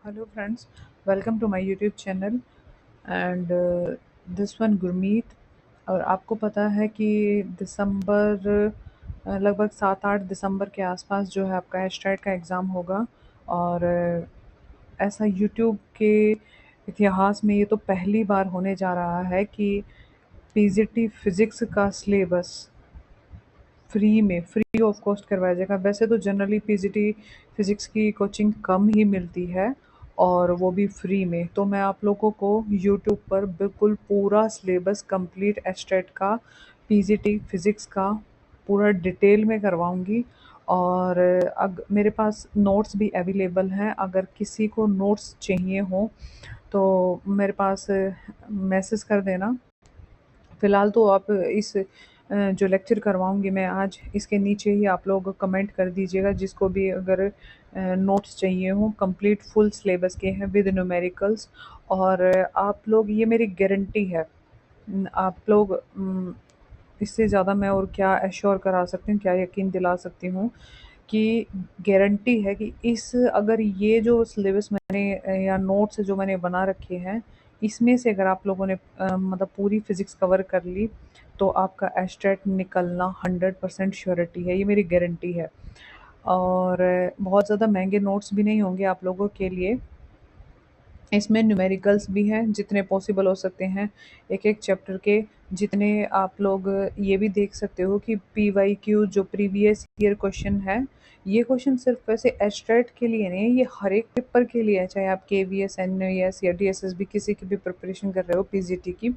Hello friends, welcome to my YouTube channel and this one Gurmeet. और आपको पता है कि दिसंबर लगभग 7-8 दिसंबर के आसपास जो है आपका एस्ट्राइड का एग्ज़ाम होगा। और ऐसा यूट्यूब के इतिहास में ये तो पहली बार होने जा रहा है कि पीजीटी फिज़िक्स का सिलेबस फ्री ऑफ कॉस्ट करवाया जाएगा। वैसे तो जनरली पीजीटी फिज़िक्स की कोचिंग कम ही मिलती है और वो भी फ्री में। तो मैं आप लोगों को यूट्यूब पर बिल्कुल पूरा सिलेबस कंप्लीट एस्टेट का पीजीटी फिज़िक्स का पूरा डिटेल में करवाऊंगी। और मेरे पास नोट्स भी अवेलेबल हैं, अगर किसी को नोट्स चाहिए हो तो मेरे पास मैसेज कर देना। फ़िलहाल तो आप इस जो लेक्चर करवाऊँगी मैं आज, इसके नीचे ही आप लोग कमेंट कर दीजिएगा जिसको भी अगर नोट्स चाहिए हों। कंप्लीट फुल सिलेबस के हैं विद न्यूमेरिकल्स। और आप लोग, ये मेरी गारंटी है। आप लोग इससे ज़्यादा मैं और क्या एश्योर करा सकती हूँ, क्या यकीन दिला सकती हूँ कि गारंटी है कि इस अगर ये जो सिलेबस मैंने या नोट्स जो मैंने बना रखे हैं, इसमें से अगर आप लोगों ने मतलब पूरी फिज़िक्स कवर कर ली तो आपका एस्टेट निकलना 100% श्योरिटी है, ये मेरी गारंटी है। और बहुत ज़्यादा महंगे नोट्स भी नहीं होंगे आप लोगों के लिए। इसमें न्यूमेरिकल्स भी हैं जितने पॉसिबल हो सकते हैं एक एक चैप्टर के। जितने आप लोग ये भी देख सकते हो कि PYQ जो प्रीवियस ईयर क्वेश्चन है, ये क्वेश्चन सिर्फ वैसे एस्ट्रेट के लिए नहीं है, ये हर एक पेपर के लिए है, चाहे आप KVS NAS या DSSB किसी की भी प्रिपरेशन कर रहे हो पीजीटी की।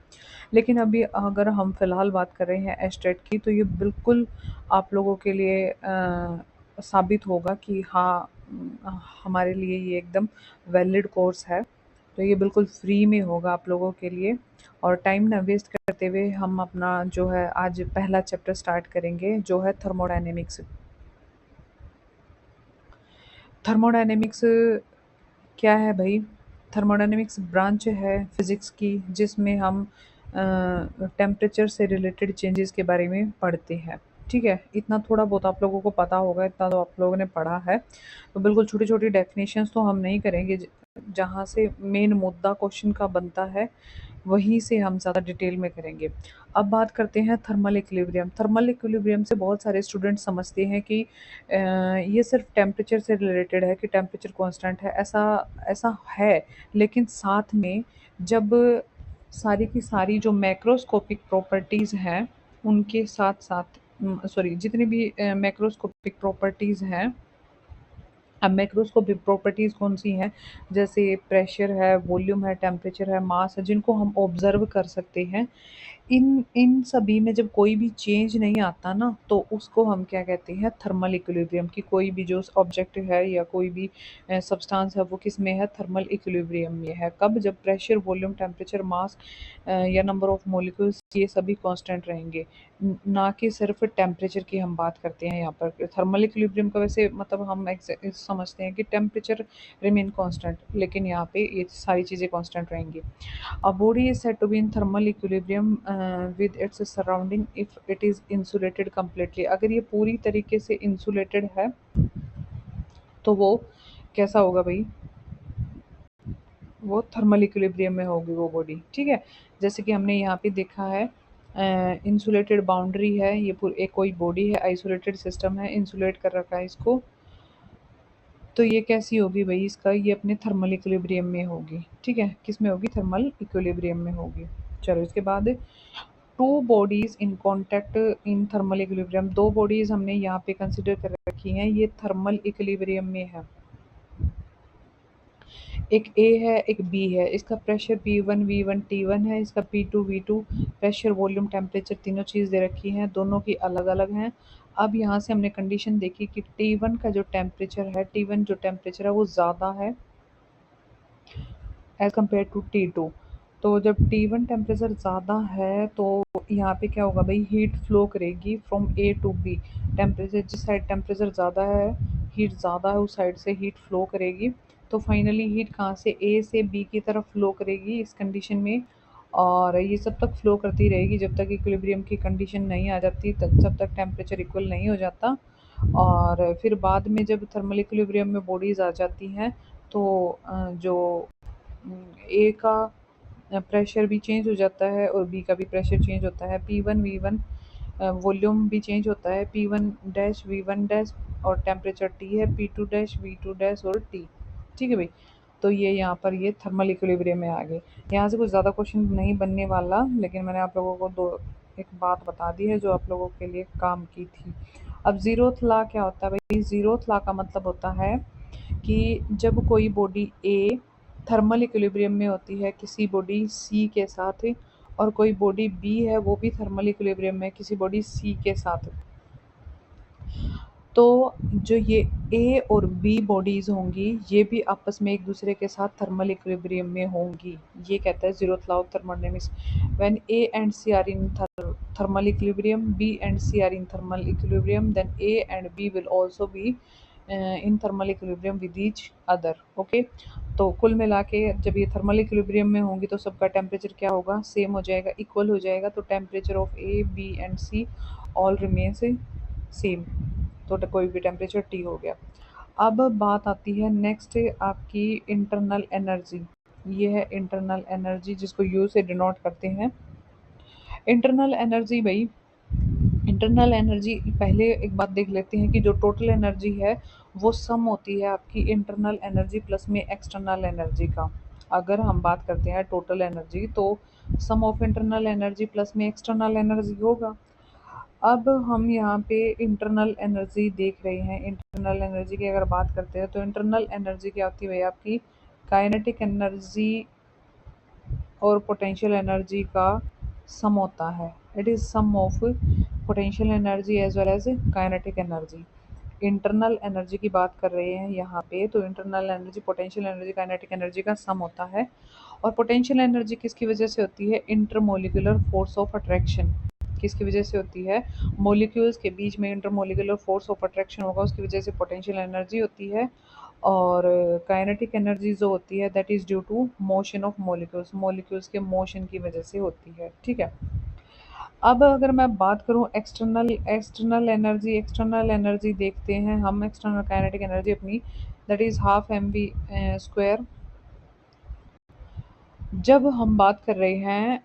लेकिन अभी अगर हम फिलहाल बात कर रहे हैं एस्ट्रेट की, तो ये बिल्कुल आप लोगों के लिए साबित होगा कि हाँ, हमारे लिए ये एकदम वैलिड कोर्स है। तो ये बिल्कुल फ्री में होगा आप लोगों के लिए। और टाइम ना वेस्ट करते हुए हम अपना जो है आज पहला चैप्टर स्टार्ट करेंगे, जो है थर्मोडायनेमिक्स। थर्मोडायनेमिक्स क्या है भाई? थर्मोडायनेमिक्स ब्रांच है फिज़िक्स की जिसमें हम टेम्परेचर से रिलेटेड चेंजेस के बारे में पढ़ते हैं। ठीक है, इतना थोड़ा बहुत आप लोगों को पता होगा, इतना तो आप लोगों ने पढ़ा है। तो बिल्कुल छोटी छोटी डेफिनेशंस तो हम नहीं करेंगे, जहाँ से मेन मुद्दा क्वेश्चन का बनता है वहीं से हम ज़्यादा डिटेल में करेंगे। अब बात करते हैं थर्मल इक्विलिब्रियम। थर्मल इक्विलिब्रियम से बहुत सारे स्टूडेंट समझते हैं कि ये सिर्फ टेम्परेचर से रिलेटेड है, कि टेम्परेचर कांस्टेंट है। ऐसा ऐसा है, लेकिन साथ में जब सारी की सारी जो मैक्रोस्कोपिक प्रॉपर्टीज़ हैं उनके साथ साथ सॉरी, जितनी भी मैक्रोस्कोपिक प्रॉपर्टीज़ हैं। अब मैक्रोस्कोपिक प्रॉपर्टीज़ कौन सी हैं? जैसे प्रेशर है, वॉल्यूम है, टेम्परेचर है, मास है, जिनको हम ऑब्जर्व कर सकते हैं। इन इन सभी में जब कोई भी चेंज नहीं आता ना, तो उसको हम क्या कहते हैं? Thermal equilibrium. की कोई भी जो ऑब्जेक्ट है या कोई भी सब्सटेंस है वो किस में है? थर्मल इक्विलिब्रियम में है। कब? जब प्रेशर, वॉल्यूम, टेम्परेचर, मास या नंबर ऑफ मॉलिक्यूल्स ये सभी कांस्टेंट रहेंगे। ना कि सिर्फ टेम्परेचर की हम बात करते हैं यहाँ पर। थर्मल इक्विलिब्रियम का वैसे मतलब हम समझते हैं कि टेम्परेचर रिमेन कांस्टेंट, लेकिन यहाँ पे ये सारी चीज़ें कांस्टेंट रहेंगी। A body is said to be in thermal equilibrium with its surrounding if it is insulated completely। अगर ये पूरी तरीके से insulated है तो वो कैसा होगा भाई? वो थर्मल इक्विलिब्रियम में होगी वो बॉडी। ठीक है, जैसे कि हमने यहाँ पे देखा है इंसुलेटेड बाउंड्री है, ये पूरी एक कोई बॉडी है, आइसोलेटेड सिस्टम है, इंसुलेट कर रखा है इसको। तो ये कैसी होगी भाई? इसका ये अपने थर्मल इक्विलिब्रियम में होगी। ठीक है, किस में होगी? थर्मल इक्विलिब्रियम में होगी। चलो इसके बाद two bodies in contact in thermal equilibrium. दो बॉडीज हमने यहाँ पे कंसिडर कर रखी हैं, ये थर्मल इक्विलिब्रियम में है। एक ए है, एक बी है। इसका प्रेशर P1 V1 T1 है, इसका P2 V2। Pressure, volume, temperature तीनों चीज़ दे रखी हैं, दोनों की अलग अलग हैं। अब यहाँ से हमने कंडीशन देखी कि T1 का जो टेम्परेचर है, T1 जो टेम्परेचर है वो ज़्यादा है एज़ कम्पेयर टू T2। तो जब T1 टेम्परेचर ज़्यादा है तो यहाँ पे क्या होगा भाई? हीट फ्लो करेगी from A to B। Temperature जिस साइड टेम्परेचर ज़्यादा है, हीट ज़्यादा है, उस साइड से हीट फ्लो करेगी। तो फाइनली हीट कहाँ से? A से B की तरफ फ्लो करेगी इस कंडीशन में। और ये सब तक फ्लो करती रहेगी जब तक इक्विलिब्रियम की कंडीशन नहीं आ जाती, तब जब तक टेम्परेचर इक्वल नहीं हो जाता। और फिर बाद में जब थर्मल इक्विलिब्रियम में बॉडीज़ आ जाती हैं तो जो ए का प्रेशर भी चेंज हो जाता है और बी का भी प्रेशर चेंज होता है। P1 V1 वॉल्यूम भी चेंज होता है, P1 डैश V1 डैश और टेम्परेचर T है, P2 डैश V2 डैश और T। ठीक है भाई, तो ये यहाँ पर ये थर्मल इक्विलिब्रियम में आ गए। यहाँ से कुछ ज़्यादा क्वेश्चन नहीं बनने वाला, लेकिन मैंने आप लोगों को एक बात बता दी है जो आप लोगों के लिए काम की थी। अब ज़ीरोथ लॉ क्या होता है भाई? ज़ीरोथ लॉ का मतलब होता है कि जब कोई बॉडी ए थर्मल इक्विलिब्रियम में होती है किसी बॉडी सी के साथ, और कोई बॉडी बी है वो भी थर्मल इक्विलिब्रियम में किसी बॉडी सी के साथ, तो जो ये ए और बी बॉडीज़ होंगी ये भी आपस में एक दूसरे के साथ थर्मल इक्विलिब्रियम में होंगी। ये कहता है zeroth law of thermodynamics. When A and C are in thermal equilibrium, B and C are in thermal equilibrium, then A and B will also be in thermal equilibrium with each other. Okay, तो कुल मिला के जब ये thermal equilibrium में होंगी तो सबका टेम्परेचर क्या होगा? सेम हो जाएगा, इक्वल हो जाएगा। तो temperature of A B and C all remains same, तो कोई भी टेम्परेचर टी हो गया। अब बात आती है नेक्स्ट आपकी इंटरनल एनर्जी। ये है इंटरनल एनर्जी जिसको यू से डिनोट करते हैं। इंटरनल एनर्जी भाई, इंटरनल एनर्जी पहले एक बात देख लेते हैं कि जो टोटल एनर्जी है वो सम होती है आपकी इंटरनल एनर्जी प्लस में एक्सटर्नल एनर्जी का। अगर हम बात करते हैं टोटल एनर्जी तो सम ऑफ इंटरनल एनर्जी प्लस में एक्सटर्नल एनर्जी होगा। अब हम यहाँ पे इंटरनल एनर्जी देख रहे हैं। इंटरनल एनर्जी की अगर बात करते हैं तो इंटरनल एनर्जी क्या होती है भाई? आपकी काइनेटिक एनर्जी और पोटेंशियल एनर्जी का सम होता है। It is sum of potential energy as well as kinetic energy. Internal energy की बात कर रहे हैं यहाँ पे, तो internal energy potential energy kinetic energy का सम होता है। और पोटेंशियल एनर्जी किसकी वजह से होती है? Intermolecular force of attraction. किसकी वजह से होती है? मॉलिक्यूल्स के बीच में इंटरमोलिकुलर फोर्स ऑफ अट्रैक्शन होगा, उसकी वजह से पोटेंशियल एनर्जी होती है। और काइनेटिक एनर्जी जो होती है that is due to motion of molecules, molecules के मोशन की वजह से होती है। ठीक है, अब अगर मैं बात करूं एक्सटर्नल एनर्जी देखते हैं हम। एक्सटर्नल काइनेटिक एनर्जी अपनी दैट इज़ हाफ mv² जब हम बात कर रहे हैं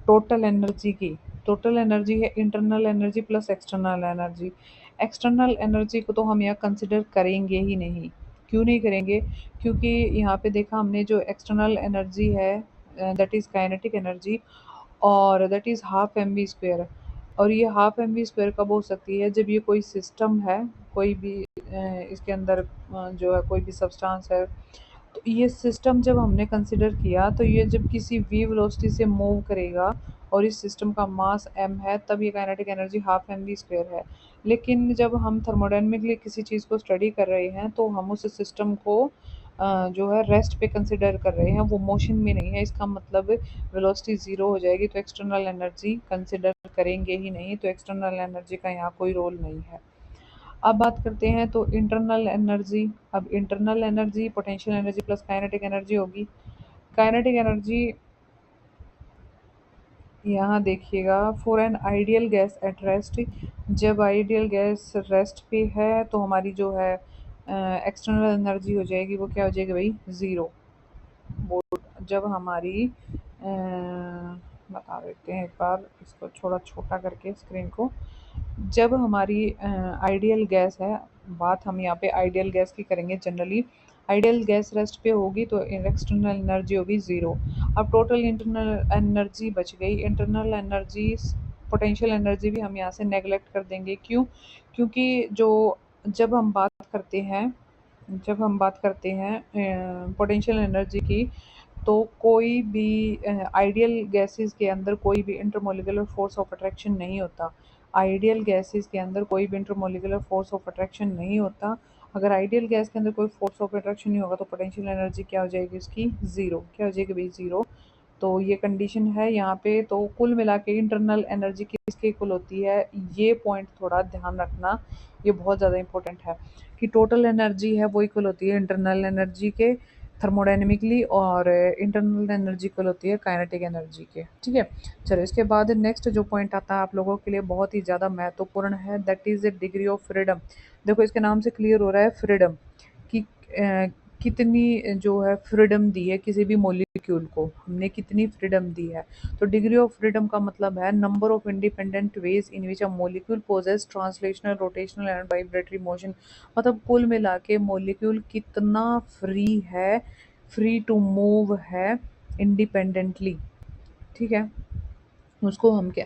टोटल एनर्जी की। टोटल एनर्जी है internal energy plus external energy. External energy को तो हम यहाँ कंसिडर करेंगे ही नहीं। क्यों नहीं करेंगे? क्योंकि यहाँ पे देखा हमने जो एक्सटर्नल एनर्जी है दैट इज़ काइनेटिक एनर्जी, और दैट इज़ हाफ mv²। और ये हाफ mv² कब हो सकती है? जब ये कोई सिस्टम है, कोई भी इसके अंदर जो है कोई भी सब्सटेंस है, तो ये सिस्टम जब हमने कंसिडर किया तो ये जब किसी v वेलोसिटी से मूव करेगा और इस सिस्टम का मास m है, तब ये काइनेटिक एनर्जी हाफ mv² है। लेकिन जब हम थर्मोडायनेमिकली किसी चीज़ को स्टडी कर रहे हैं तो हम उस सिस्टम को जो है रेस्ट पे कंसिडर कर रहे हैं, वो मोशन में नहीं है। इसका मतलब वेलोसिटी ज़ीरो हो जाएगी तो एक्सटर्नल एनर्जी कंसिडर करेंगे ही नहीं, तो एक्सटर्नल एनर्जी का यहाँ कोई रोल नहीं है। अब बात करते हैं तो इंटरनल एनर्जी। अब internal energy potential energy plus kinetic energy होगी। काइनेटिक एनर्जी यहाँ देखिएगा, for an ideal gas at rest, जब आइडियल गैस रेस्ट पे है तो हमारी जो है एक्सटर्नल एनर्जी हो जाएगी, वो क्या हो जाएगी भाई? ज़ीरो। वो जब हमारी बता देते हैं एक बार इसको थोड़ा छोटा करके स्क्रीन को। जब हमारी आइडियल गैस है, बात हम यहाँ पे आइडियल गैस की करेंगे जनरली, आइडियल गैस रेस्ट पे होगी तो एक्सटर्नल एनर्जी होगी ज़ीरो। अब टोटल इंटरनल एनर्जी बच गई। इंटरनल एनर्जी पोटेंशियल एनर्जी भी हम यहाँ से नेगलेक्ट कर देंगे। क्यों? क्योंकि जो जब हम बात करते हैं पोटेंशियल एनर्जी की, तो कोई भी आइडियल गैसेस के अंदर कोई भी इंटरमोलिकुलर फोर्स ऑफ अट्रैक्शन नहीं होता। आइडियल गैसेस के अंदर कोई भी इंटरमोलिकुलर फोर्स ऑफ अट्रैक्शन नहीं होता। अगर आइडियल गैस के अंदर कोई फोर्स ऑफ अट्रैक्शन नहीं होगा तो पोटेंशियल एनर्जी क्या हो जाएगी उसकी? ज़ीरो। क्या हो जाएगी भाई? ज़ीरो। तो ये कंडीशन है यहाँ पे। तो कुल मिला के इंटरनल एनर्जी किसके इक्वल होती है? ये पॉइंट थोड़ा ध्यान रखना, ये बहुत ज़्यादा इंपॉर्टेंट है कि टोटल एनर्जी है वो इक्वल होती है इंटरनल एनर्जी के थर्मोडायनेमिकली, और इंटरनल एनर्जी इक्वल होती है काइनेटिक एनर्जी के। ठीक है, चलो इसके बाद नेक्स्ट जो पॉइंट आता है आप लोगों के लिए बहुत ही ज़्यादा महत्वपूर्ण है, that is the degree of freedom. देखो इसके नाम से क्लियर हो रहा है फ्रीडम कि कितनी जो है फ्रीडम दी है किसी भी मॉलिक्यूल को, हमने कितनी फ्रीडम दी है। तो डिग्री ऑफ फ्रीडम का मतलब है number of independent ways in which a molecule possesses translational, rotational and vibratory motion. मतलब कुल मिला के मॉलिक्यूल कितना फ्री है, फ्री टू मूव है इंडिपेंडेंटली। ठीक है, उसको हम क्या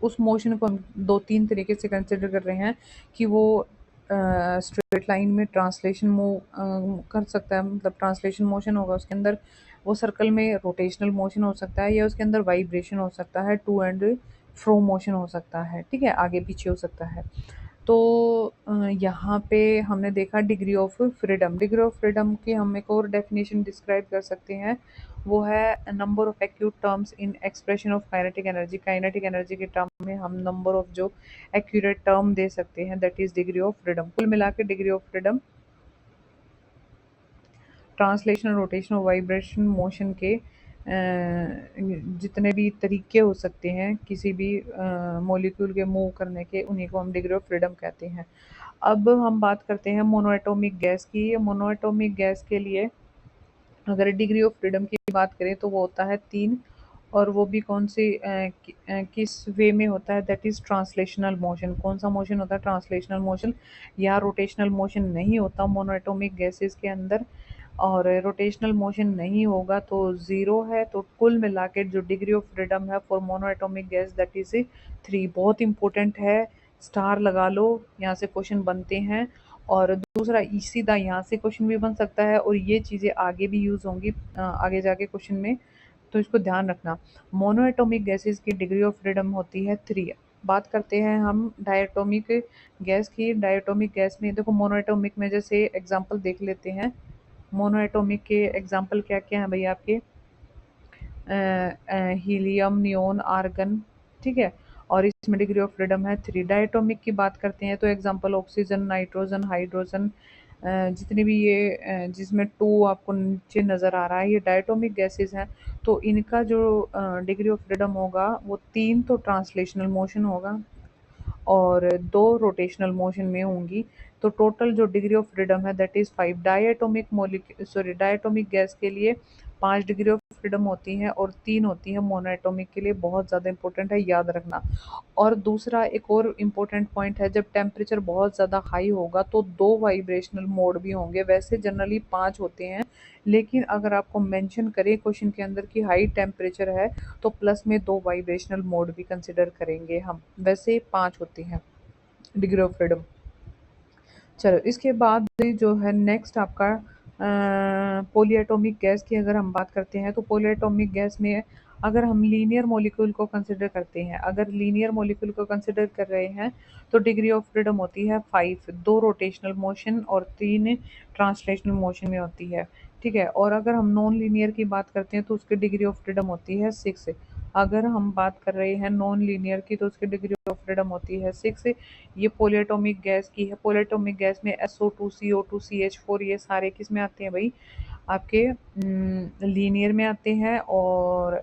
उस मोशन को हम दो तीन तरीके से कंसिडर कर रहे हैं कि वो स्ट्रेट लाइन में ट्रांसलेशन मूव कर सकता है, मतलब ट्रांसलेशन मोशन होगा उसके अंदर, वो सर्कल में रोटेशनल मोशन हो सकता है, या उसके अंदर वाइब्रेशन हो सकता है, टू एंड फ्रो मोशन हो सकता है, ठीक है, आगे पीछे हो सकता है। तो यहाँ पे हमने देखा degree of freedom. Degree of freedom की हम एक और डेफिनेशन डिस्क्राइब कर सकते हैं, वो है number of acute terms in expression of kinetic energy. Kinetic energy के टर्म में हम नंबर ऑफ जो एक्यूरेट टर्म दे सकते हैं, that is degree of freedom. कुल मिला के degree of freedom translation, rotation और वाइब्रेशन मोशन के जितने भी तरीके हो सकते हैं किसी भी मॉलिक्यूल के मूव करने के, उन्हीं को हम डिग्री ऑफ फ्रीडम कहते हैं। अब हम बात करते हैं मोनोएटॉमिक गैस की। मोनोएटॉमिक गैस के लिए अगर डिग्री ऑफ फ्रीडम की बात करें तो वो होता है 3, और वो भी कौन सी किस वे में होता है, दैट इज़ ट्रांसलेशनल मोशन। कौन सा मोशन होता है? Translational motion. या रोटेशनल मोशन नहीं होता मोनोएटॉमिक गैसेस के अंदर, और रोटेशनल मोशन नहीं होगा तो ज़ीरो है। तो कुल मिला के जो डिग्री ऑफ फ्रीडम है for monoatomic gas that is 3। बहुत इंपॉर्टेंट है, स्टार लगा लो, यहाँ से क्वेश्चन बनते हैं। और दूसरा सीधा यहाँ से क्वेश्चन भी बन सकता है, और ये चीज़ें आगे भी यूज़ होंगी आगे जाके क्वेश्चन में, तो इसको ध्यान रखना। मोनोएटॉमिक गैसेस की डिग्री ऑफ फ्रीडम होती है 3। बात करते हैं हम डायटोमिक गैस की। डायटोमिक गैस में देखो, मोनोएटॉमिक में जैसे एग्जांपल देख लेते हैं। मोनोएटॉमिक के एग्जांपल क्या क्या हैं भैया आपके? हीलियम, नियोन, आर्गन, ठीक है। और इसमें डिग्री ऑफ फ्रीडम है 3। डायटोमिक की बात करते हैं तो एग्जांपल ऑक्सीजन, नाइट्रोजन, हाइड्रोजन, जितने भी ये जिसमें 2 आपको नीचे नज़र आ रहा है, ये डायटोमिक गैसेस हैं। तो इनका जो डिग्री ऑफ फ्रीडम होगा वो 3 तो ट्रांसलेशनल मोशन होगा, और 2 रोटेशनल मोशन में होंगी। तो टोटल जो डिग्री ऑफ फ्रीडम है दैट इज़ 5। डायटोमिक गैस के लिए 5 डिग्री ऑफ फ्रीडम होती हैं, और 3 होती हैं मोनोएटॉमिक के लिए। बहुत ज़्यादा इंपॉर्टेंट है, याद रखना। और दूसरा एक और इम्पोर्टेंट पॉइंट है, जब टेम्परेचर बहुत ज़्यादा हाई होगा तो 2 वाइब्रेशनल मोड भी होंगे। वैसे जनरली 5 होते हैं, लेकिन अगर आपको मेंशन करें क्वेश्चन के अंदर कि हाई टेम्परेचर है तो प्लस में 2 वाइब्रेशनल मोड भी कंसिडर करेंगे हम। वैसे 5 होते हैं डिग्री ऑफ फ्रीडम। चलो, इसके बाद जो है नेक्स्ट आपका पॉलीएटॉमिक गैस की अगर हम बात करते हैं तो पॉलीएटॉमिक गैस में अगर हम लीनियर मॉलिक्यूल को कंसिडर करते हैं, अगर लीनियर मॉलिक्यूल को कंसिडर कर रहे हैं तो डिग्री ऑफ फ्रीडम होती है 5। 2 रोटेशनल मोशन और 3 ट्रांसलेशनल मोशन में होती है, ठीक है। और अगर हम नॉन लीनियर की बात करते हैं तो उसकी डिग्री ऑफ फ्रीडम होती है 6। अगर हम बात कर रहे हैं नॉन लीनियर की तो उसकी डिग्री ऑफ फ्रीडम होती है 6। ये पॉलीएटॉमिक गैस की है। पॉलीएटॉमिक गैस में SO2, CO2, CH4 ये सारे किस में आते हैं भाई? आपके लीनियर में आते हैं, और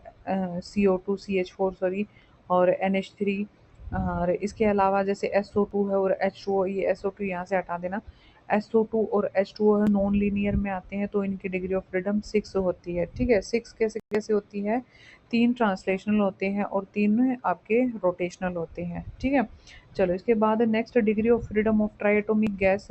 CO2, CH4 सॉरी, और NH3। और इसके अलावा जैसे SO2 है और H2O, ये SO2 यहाँ से हटा देना। SO2 और H2O है, नॉन लीनियर में आते हैं, तो इनकी डिग्री ऑफ फ्रीडम 6 होती है, ठीक है। 6 कैसे कैसे होती है? 3 ट्रांसलेशनल होते हैं और 3 आपके रोटेशनल होते हैं, ठीक है। चलो, इसके बाद next degree of freedom of triatomic gas.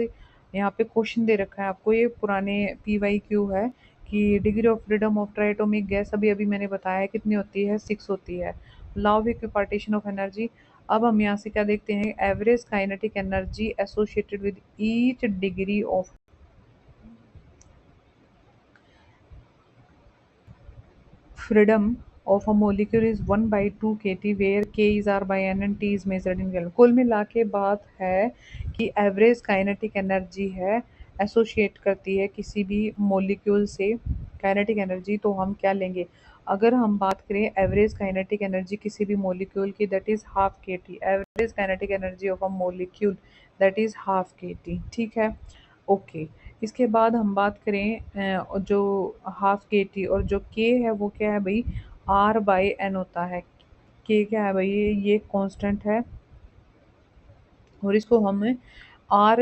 यहाँ पे क्वेश्चन दे रखा है आपको, ये पुराने PYQ है कि degree of freedom of triatomic gas अभी अभी मैंने बताया कितनी होती है? 6 होती है। Law of equipartition of energy. अब हम यहाँ से क्या देखते हैं? Average kinetic energy associated with each degree of freedom of a molecule is 1 by 2 kT where K is R by N and T is measured in Kelvin। कुल मिला के बात है कि एवरेज काइनेटिक एनर्जी है, एसोशिएट करती है किसी भी मॉलिक्यूल से काइनेटिक एनर्जी, तो हम क्या लेंगे? अगर हम बात करें एवरेज काइनेटिक एनर्जी किसी भी मॉलिक्यूल की, that is half KT। Average kinetic energy of a molecule that is half KT, ठीक है, ओके। इसके बाद हम बात करें जो हाफ KT, और जो K है वो क्या है भाई? R/N होता है। K क्या है भाई? ये कांस्टेंट है, और इसको हम आर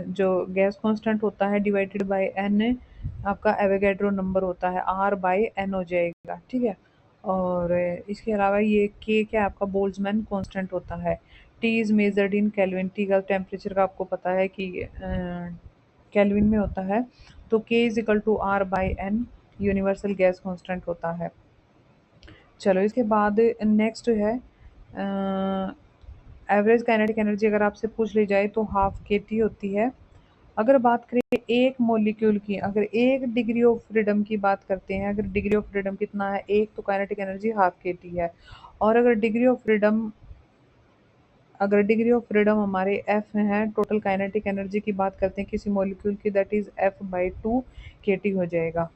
जो गैस कांस्टेंट होता है डिवाइडेड बाय एन आपका एवोगैड्रो नंबर होता है, आर बाय एन हो जाएगा, ठीक है। और इसके अलावा ये के क्या आपका बोल्ट्जमैन कांस्टेंट होता है। T is measured in kelvin, T का टेम्परेचर का आपको पता है कि केल्विन में होता है। तो K is equal to R by N universal gas constant होता है। चलो इसके बाद नेक्स्ट है एवरेज काइनेटिक एनर्जी, अगर आपसे पूछ ली जाए तो हाफ के टी होती है। अगर बात करें एक मॉलिक्यूल की, अगर एक डिग्री ऑफ फ्रीडम की बात करते हैं, अगर डिग्री ऑफ फ्रीडम कितना है एक, तो काइनेटिक एनर्जी हाफ के टी है। और अगर डिग्री ऑफ फ्रीडम हमारे एफ है, टोटल काइनेटिक एनर्जी की बात करते हैं किसी मॉलिक्यूल की, that is F by two K T हो जाएगा।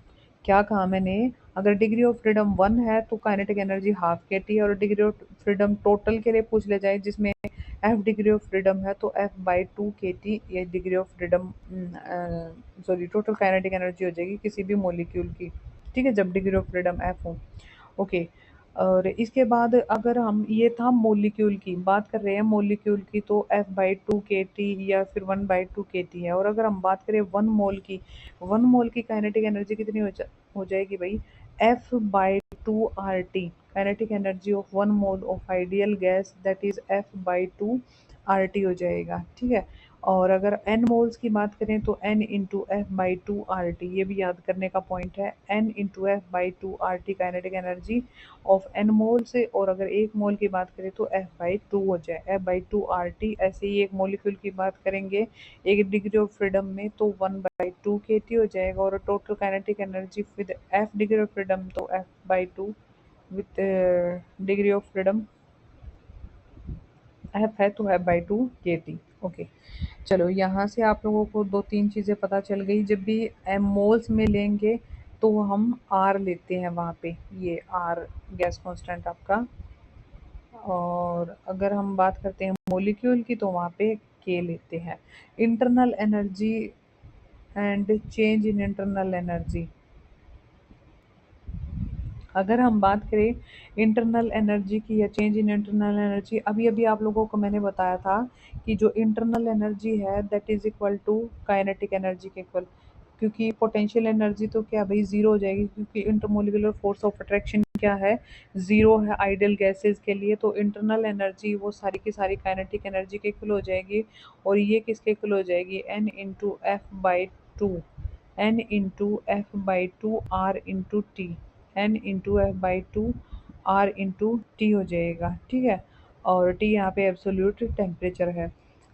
क्या कहा मैंने, अगर डिग्री ऑफ फ्रीडम वन है तो काइनेटिक एनर्जी हाफ के टी, और डिग्री ऑफ फ्रीडम टोटल के लिए पूछ ले जाए जिसमें एफ डिग्री ऑफ फ्रीडम है तो F by two K T ये degree of freedom, sorry total kinetic energy हो जाएगी किसी भी मॉलिक्यूल की, ठीक है, जब डिग्री ऑफ फ्रीडम एफ हो। ओके। और इसके बाद अगर हम, ये था मॉलिक्यूल की बात कर रहे हैं, मॉलिक्यूल की तो F by two K T या फिर one by two K T है। और अगर हम बात करें वन मोल की, वन मोल की काइनेटिक एनर्जी कितनी हो जाएगी भाई, F by two R T, kinetic energy of one mole of ideal gas that is F by two R T हो जाएगा, ठीक है। और अगर एन मोल्स की बात करें तो N into F by two R T, ये भी याद करने का पॉइंट है, N into F by two R T kinetic energy of N mole से। और अगर एक मोल की बात करें तो एफ बाई टू हो जाए, F by two R T. ऐसे ही एक मोलिक्यूल की बात करेंगे एक डिग्री ऑफ फ्रीडम में तो one by two K T हो जाएगा, और total kinetic energy with F degree of freedom तो F by two with degree of freedom F है तो F by two K T. Okay. चलो यहाँ से आप लोगों को दो तीन चीज़ें पता चल गई, जब भी एम मोल्स में लेंगे तो हम आर लेते हैं वहाँ पे, ये आर गैस कांस्टेंट आपका। और अगर हम बात करते हैं मॉलिक्यूल की तो वहाँ पे के लेते हैं। Internal energy and change in internal energy, अगर हम बात करें इंटरनल एनर्जी की या चेंज इन इंटरनल एनर्जी, अभी अभी आप लोगों को मैंने बताया था कि जो इंटरनल एनर्जी है that is equal to kinetic energy के इक्वल, क्योंकि पोटेंशियल एनर्जी तो क्या भाई ज़ीरो हो जाएगी, क्योंकि इंटरमोलिकुलर फोर्स ऑफ अट्रैक्शन क्या है, ज़ीरो है आइडियल गैसेस के लिए। तो इंटरनल एनर्जी वो सारी की सारी काइनेटिक एनर्जी के इक्वल हो जाएगी, और ये किसके इक्वल हो जाएगी, N into F by two, N into F by two R into T, N into F by two R into T हो जाएगा, ठीक है। और टी यहाँ पे एब्सोल्यूट टेम्परेचर है।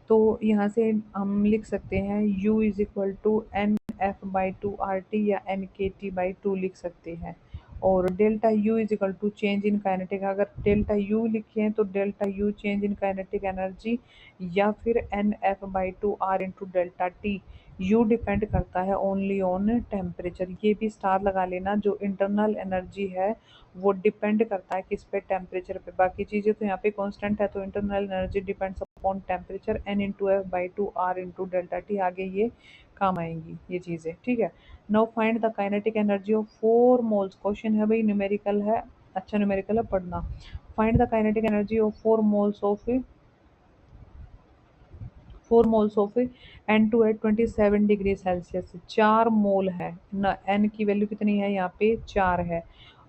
तो यहाँ से हम लिख सकते हैं U is equal to N F by two R T, या N K T by two लिख सकते हैं। और delta U is equal to change in kinetic, अगर डेल्टा U लिखे हैं तो delta U change in kinetic energy, या फिर N F by two R into delta T. U depend करता है ओनली ऑन टेम्परेचर, ये भी स्टार लगा लेना, जो इंटरनल एनर्जी है वो डिपेंड करता है किस पे, टेम्परेचर पे। बाकी चीज़ें तो यहाँ पे कांस्टेंट है, तो internal energy depends upon temperature, N into F by two R into delta T, आगे ये काम आएंगी ये चीज़ें, ठीक है। Now find the kinetic energy of four moles, question है भाई, न्यूमेरिकल है, अच्छा न्यूमेरिकल है, पढ़ना। Find the kinetic energy of four moles of N two at 27 degree Celsius, 4 mole है ना, एन की वैल्यू कितनी है यहाँ पे 4 है।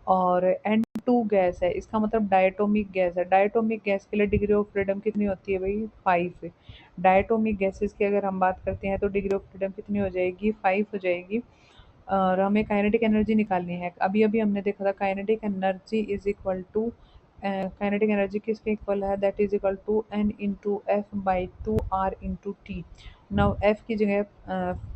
और एन टू गैस है, इसका मतलब डायटोमिक गैस है, डायटोमिक गैस के लिए डिग्री ऑफ फ्रीडम कितनी होती है भाई 5। डायटोमिक गैसेस की अगर हम बात करते हैं तो डिग्री ऑफ फ्रीडम कितनी हो जाएगी 5 हो जाएगी। और हमें काइनेटिक एनर्जी निकालनी है, अभी अभी हमने देखा था kinetic energy is equal to, kinetic energy किसके इक्वल है, that is equal to N into F by two R into T. Now F की जगह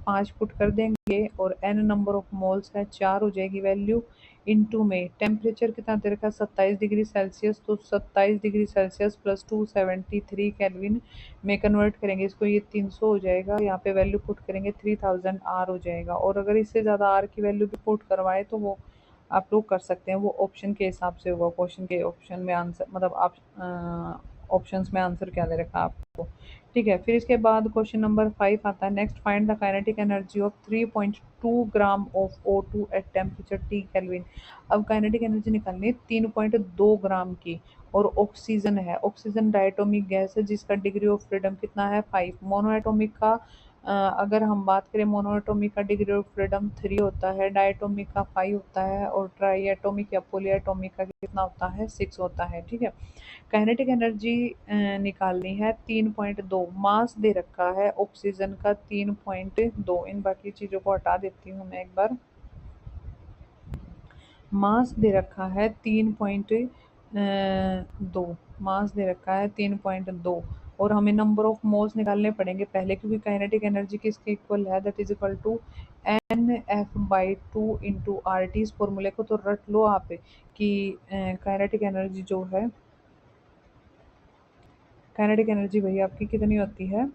5 पुट कर देंगे, और एन नंबर ऑफ मोल्स है 4 हो जाएगी वैल्यू, इनटू में टेम्परेचर कितना दे रखा है 27 डिग्री सेल्सियस, तो 27 डिग्री सेल्सियस प्लस 273 केल्विन में कन्वर्ट करेंगे इसको, ये 300 हो जाएगा, यहाँ पे वैल्यू पुट करेंगे 3000 आर हो जाएगा। और अगर इससे ज़्यादा आर की वैल्यू भी पुट करवाए तो वो आप लोग कर सकते हैं, वो ऑप्शन के हिसाब से होगा, क्वेश्चन के ऑप्शन में आंसर, मतलब आप ऑप्शंस में आंसर क्या दे रखा है आपको, ठीक है, फिर इसके बाद क्वेश्चन नंबर 5 आता है। Next, find the kinetic energy of 3.2 gram of O2 at temperature T kelvin. अब काइनेटिक एनर्जी निकालनी है 3.2 ग्राम की, और ऑक्सीजन है। ऑक्सीजन डायटोमिक गैस है जिसका डिग्री ऑफ फ्रीडम कितना है 5। मोनोएटोमिक का अगर हम बात करें, मोनोएटोमिक का डिग्री ऑफ फ्रीडम 3 होता है, डायटोमिक का 5 होता है, और ट्राईएटोमिक या पॉलीएटोमिक का कितना होता है 6 होता है। ठीक है, काइनेटिक एनर्जी निकालनी है 3.2। मास दे रखा है ऑक्सीजन का 3.2। इन बाकी चीज़ों को हटा देती हूँ मैं एक बार। मास दे रखा है 3.2। मास दे रखा है 3.2, और हमें नंबर ऑफ मोल्स निकालने पड़ेंगे पहले, क्योंकि काइनेटिक एनर्जी किसके इक्वल है, that is equal to NF/2 into R T. इस फॉर्मूले को तो रट लो आप कि काइनेटिक एनर्जी जो है, काइनेटिक एनर्जी भैया आपकी कितनी होती है,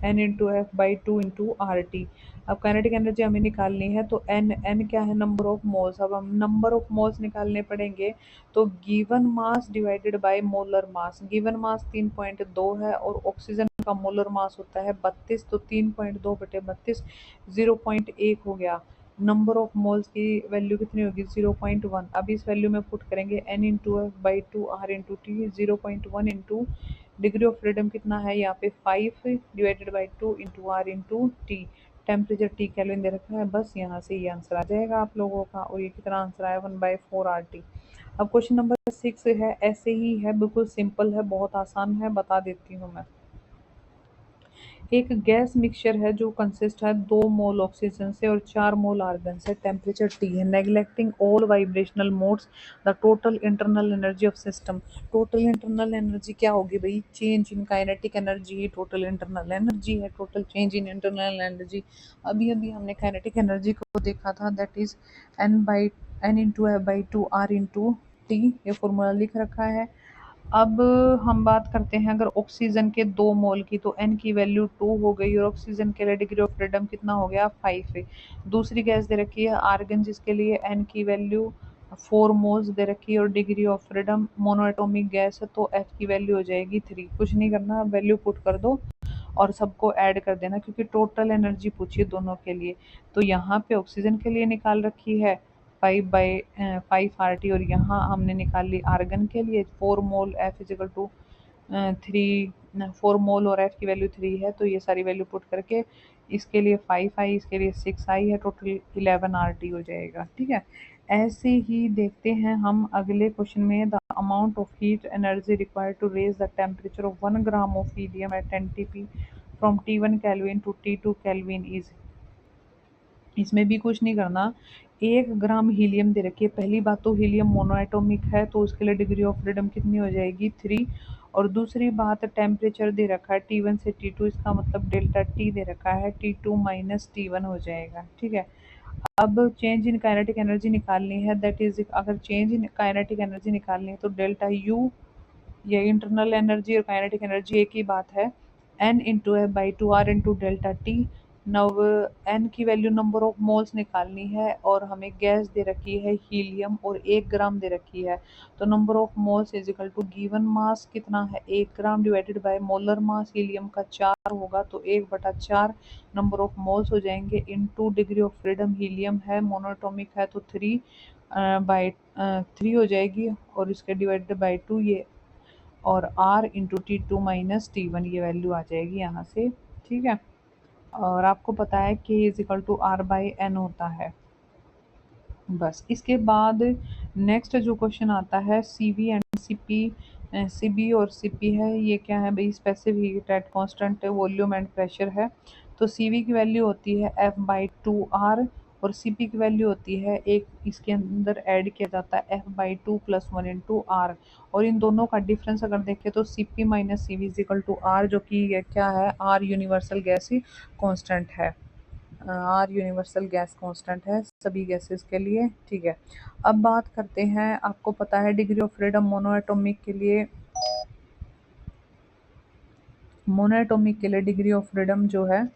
N/F/2 इंटू आर टी। अब काइनेटिक एनर्जी हमें निकालनी है तो एन क्या है, नंबर ऑफ मोल्स। अब हम नंबर ऑफ मोल्स निकालने पड़ेंगे, तो given mass divided by molar mass. Given mass 3.2 है, और ऑक्सीजन का मोलर मास होता है 32, तो 3.2/32 0.1 हो गया। नंबर ऑफ मोल्स की वैल्यू कितनी होगी 0.1। अब इस वैल्यू में पुट करेंगे N/F/2 R/T। 0.1 into degree of freedom कितना है यहाँ पे 5 divided by 2 into R into T. Temperature T kelvin दे रखा है, बस यहाँ से ये आंसर आ जाएगा आप लोगों का। और ये कितना आंसर आया 1/4 आर टी। अब क्वेश्चन नंबर 6 है, ऐसे ही है, बिल्कुल सिंपल है, बहुत आसान है, बता देती हूँ मैं। एक गैस मिक्सचर है जो कंसिस्ट है 2 मोल ऑक्सीजन से और 4 मोल आर्गन से। टेम्परेचर टी है। Neglecting all vibrational modes, the total internal energy of system. Total internal energy क्या होगी भाई, चेंज इन काइनेटिक एनर्जी ही टोटल इंटरनल एनर्जी है। Total change in internal energy, अभी अभी हमने काइनेटिक एनर्जी को देखा था, दैट इज N/F/2 R/T। ये फॉर्मूला लिख रखा है। अब हम बात करते हैं अगर ऑक्सीजन के 2 मोल की, तो एन की वैल्यू 2 हो गई, और ऑक्सीजन के लिए डिग्री ऑफ फ्रीडम कितना हो गया 5 है। दूसरी गैस दे रखी है आर्गन, जिसके लिए एन की वैल्यू 4 मोल्स दे रखी है, और degree of freedom monoatomic gas है, तो एफ की वैल्यू हो जाएगी 3। कुछ नहीं करना, वैल्यू पुट कर दो और सबको ऐड कर देना, क्योंकि टोटल एनर्जी पूछी है दोनों के लिए। तो यहाँ पे ऑक्सीजन के लिए निकाल रखी है 5/5 RT, और यहाँ हमने निकाल ली आर्गन के लिए 4 मोल F इजिकल टू 3। 4 मोल और F की वैल्यू 3 है, तो ये सारी वैल्यू पुट करके इसके लिए 5 आई, इसके लिए 6 आई है, टोटल 11 RT हो जाएगा। ठीक है, ऐसे ही देखते हैं हम अगले क्वेश्चन में। The amount of heat energy required to raise the temperature of 1 gram of helium at 10 TP from T1 kelvin to T2 kelvin is. इसमें भी कुछ नहीं करना, 1 ग्राम हीलियम दे रखी है। पहली बात तो हीलियम मोनोएटोमिक है, तो उसके लिए डिग्री ऑफ फ्रीडम कितनी हो जाएगी 3। और दूसरी बात, टेम्परेचर दे रखा है T1 से T2, इसका मतलब डेल्टा T दे रखा है, T2 माइनस T1 हो जाएगा। ठीक है, अब चेंज इन काइनेटिक एनर्जी निकालनी है, दैट इज अगर चेंज इन काइनेटिक एनर्जी निकालनी है तो डेल्टा U, ये इंटरनल एनर्जी और काइनेटिक एनर्जी एक ही बात है, N/F/2 R/डेल्टा T। नव एन की वैल्यू नंबर ऑफ मोल्स निकालनी है, और हमें गैस दे रखी है हीलियम, और 1 ग्राम दे रखी है, तो number of moles is equal to given mass कितना है 1 ग्राम divided by molar mass helium का 4 होगा, तो 1/4 नंबर ऑफ मोल्स हो जाएंगे, into degree of freedom helium है, मोनोटोमिक है, तो 3/3 हो जाएगी, और इसके डिवाइडेड बाई 2 ये, और R/T2 - T1 ये वैल्यू आ जाएगी यहाँ से। ठीक है, और आपको पता है K is equal to R/N होता है। बस इसके बाद नेक्स्ट जो क्वेश्चन आता है CV एंड CP। CB और CP है, ये क्या है भाई, specific heat at constant volume and pressure है। तो CV की वैल्यू होती है F/2R, और CP की वैल्यू होती है, एक इसके अंदर ऐड किया जाता है F/2 + 1 इंटू R। और इन दोनों का डिफरेंस अगर देखें तो CP - CV is equal to R, जो कि ये क्या है, R यूनिवर्सल गैस ही कांस्टेंट है। आर यूनिवर्सल गैस कांस्टेंट है सभी गैसेस के लिए। ठीक है, अब बात करते हैं, आपको पता है डिग्री ऑफ फ्रीडम मोनोएटोमिक के लिए, डिग्री ऑफ फ्रीडम जो है,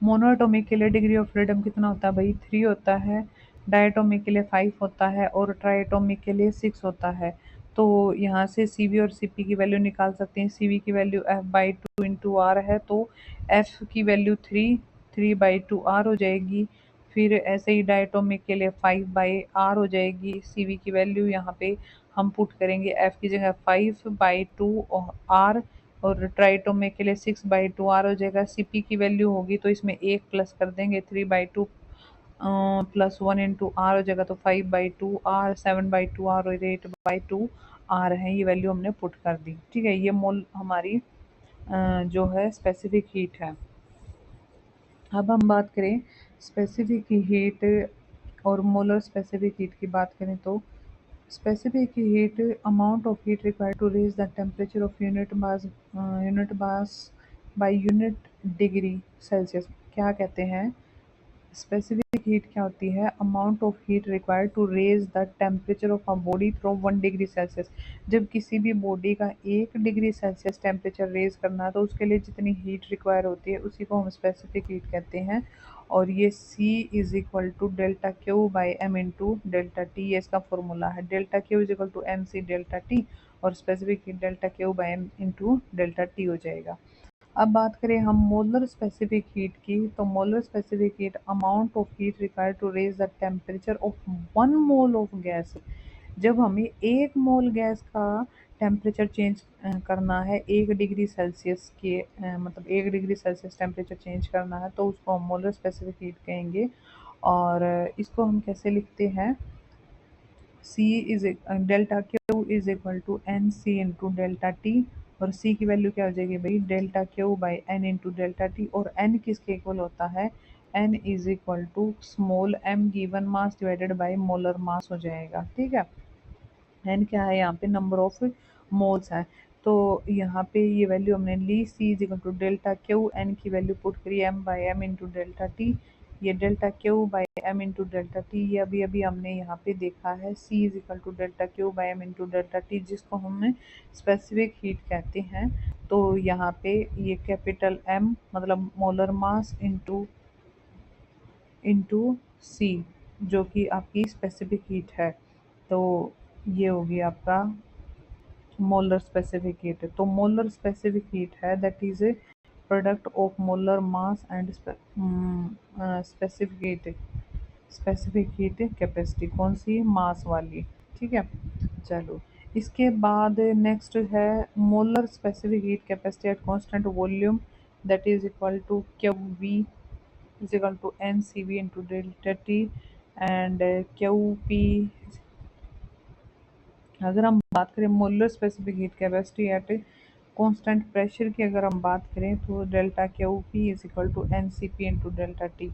मोनोएटोमिक के लिए डिग्री ऑफ फ्रीडम कितना होता है भाई 3 होता है, डायटोमिक के लिए 5 होता है, और ट्राइएटोमिक के लिए 6 होता है। तो यहाँ से सी वी और सी पी की वैल्यू निकाल सकते हैं। सी वी की value F by two into R है, तो एफ की value three by two R हो जाएगी। फिर ऐसे ही डायटोमिक के लिए 5/r हो जाएगी। सी वी की वैल्यू यहाँ पे हम पुट करेंगे एफ की जगह 5/2 आर, और ट्राइटोमिक के लिए 6/2 आर हो जाएगा। सी पी की वैल्यू होगी तो इसमें एक प्लस कर देंगे, 3/2 प्लस 1 इंटू आर हो जाएगा, तो 5/2 आर, 7/2 आर और 8/2 आर है। ये वैल्यू हमने पुट कर दी। ठीक है, ये मोल हमारी जो है स्पेसिफिक हीट है। अब हम बात करें स्पेसिफिक हीट और मोलर स्पेसिफिक हीट की बात करें तो specific heat amount of heat required to raise the temperature of unit mass by unit degree Celsius। क्या कहते हैं, स्पेसिफिक हीट क्या होती है, amount of heat required to raise the temperature of a body from 1 degree Celsius. जब किसी भी body का 1 डिग्री सेल्सियस टेम्परेचर रेज करना है तो उसके लिए जितनी हीट रिक्वायर होती है उसी को हम स्पेसिफिक हीट कहते हैं। और ये C is equal to delta Q by M into delta T, ये इसका फॉर्मूला है। Delta Q is equal to M C delta T, और specific heat delta Q by M into delta T हो जाएगा। अब बात करें हम मोलर स्पेसिफिक हीट की, तो molar specific heat amount of heat required to raise the temperature of 1 mole of gas. जब हमें 1 मोल गैस का टेम्परेचर चेंज करना है 1 डिग्री सेल्सियस के मतलब 1 डिग्री सेल्सियस टेम्परेचर चेंज करना है, तो उसको हम मोलर स्पेसिफिक हीट कहेंगे। और इसको हम कैसे लिखते हैं, C is delta Q is equal to N C into delta T, और C की वैल्यू क्या हो जाएगी भाई, delta Q by N into delta T, और N किसके इक्वल होता है, N is equal to small m given mass divided by molar mass हो जाएगा। ठीक है, एन क्या है यहाँ पे, नंबर ऑफ मोल्स है। तो यहाँ पे ये वैल्यू हमने ली, C is equal to delta Q, N की वैल्यू पुट करी M by M into delta T. ये delta Q by M into delta T ये अभी अभी हमने यहाँ पे देखा है, C is equal to delta Q by M into delta T, जिसको हम स्पेसिफिक हीट कहते हैं। तो यहाँ पे ये कैपिटल एम मतलब मोलर मास इंटू सी, जो कि आपकी स्पेसिफिक हीट है। तो ये होगी आपका मोलर स्पेसिफिक हीट। तो मोलर स्पेसिफिक हीट है that is a product of molar mass and specific heat capacity, कौन सी, मास वाली। ठीक है, चलो इसके बाद नेक्स्ट है molar specific heat capacity at constant volume, that is equal to Q V is equal to N C V into delta T, and Q P. अगर हम बात करें molar specific heat capacity at constant pressure की, अगर हम बात करें तो delta Q P is equal to N C P into delta T.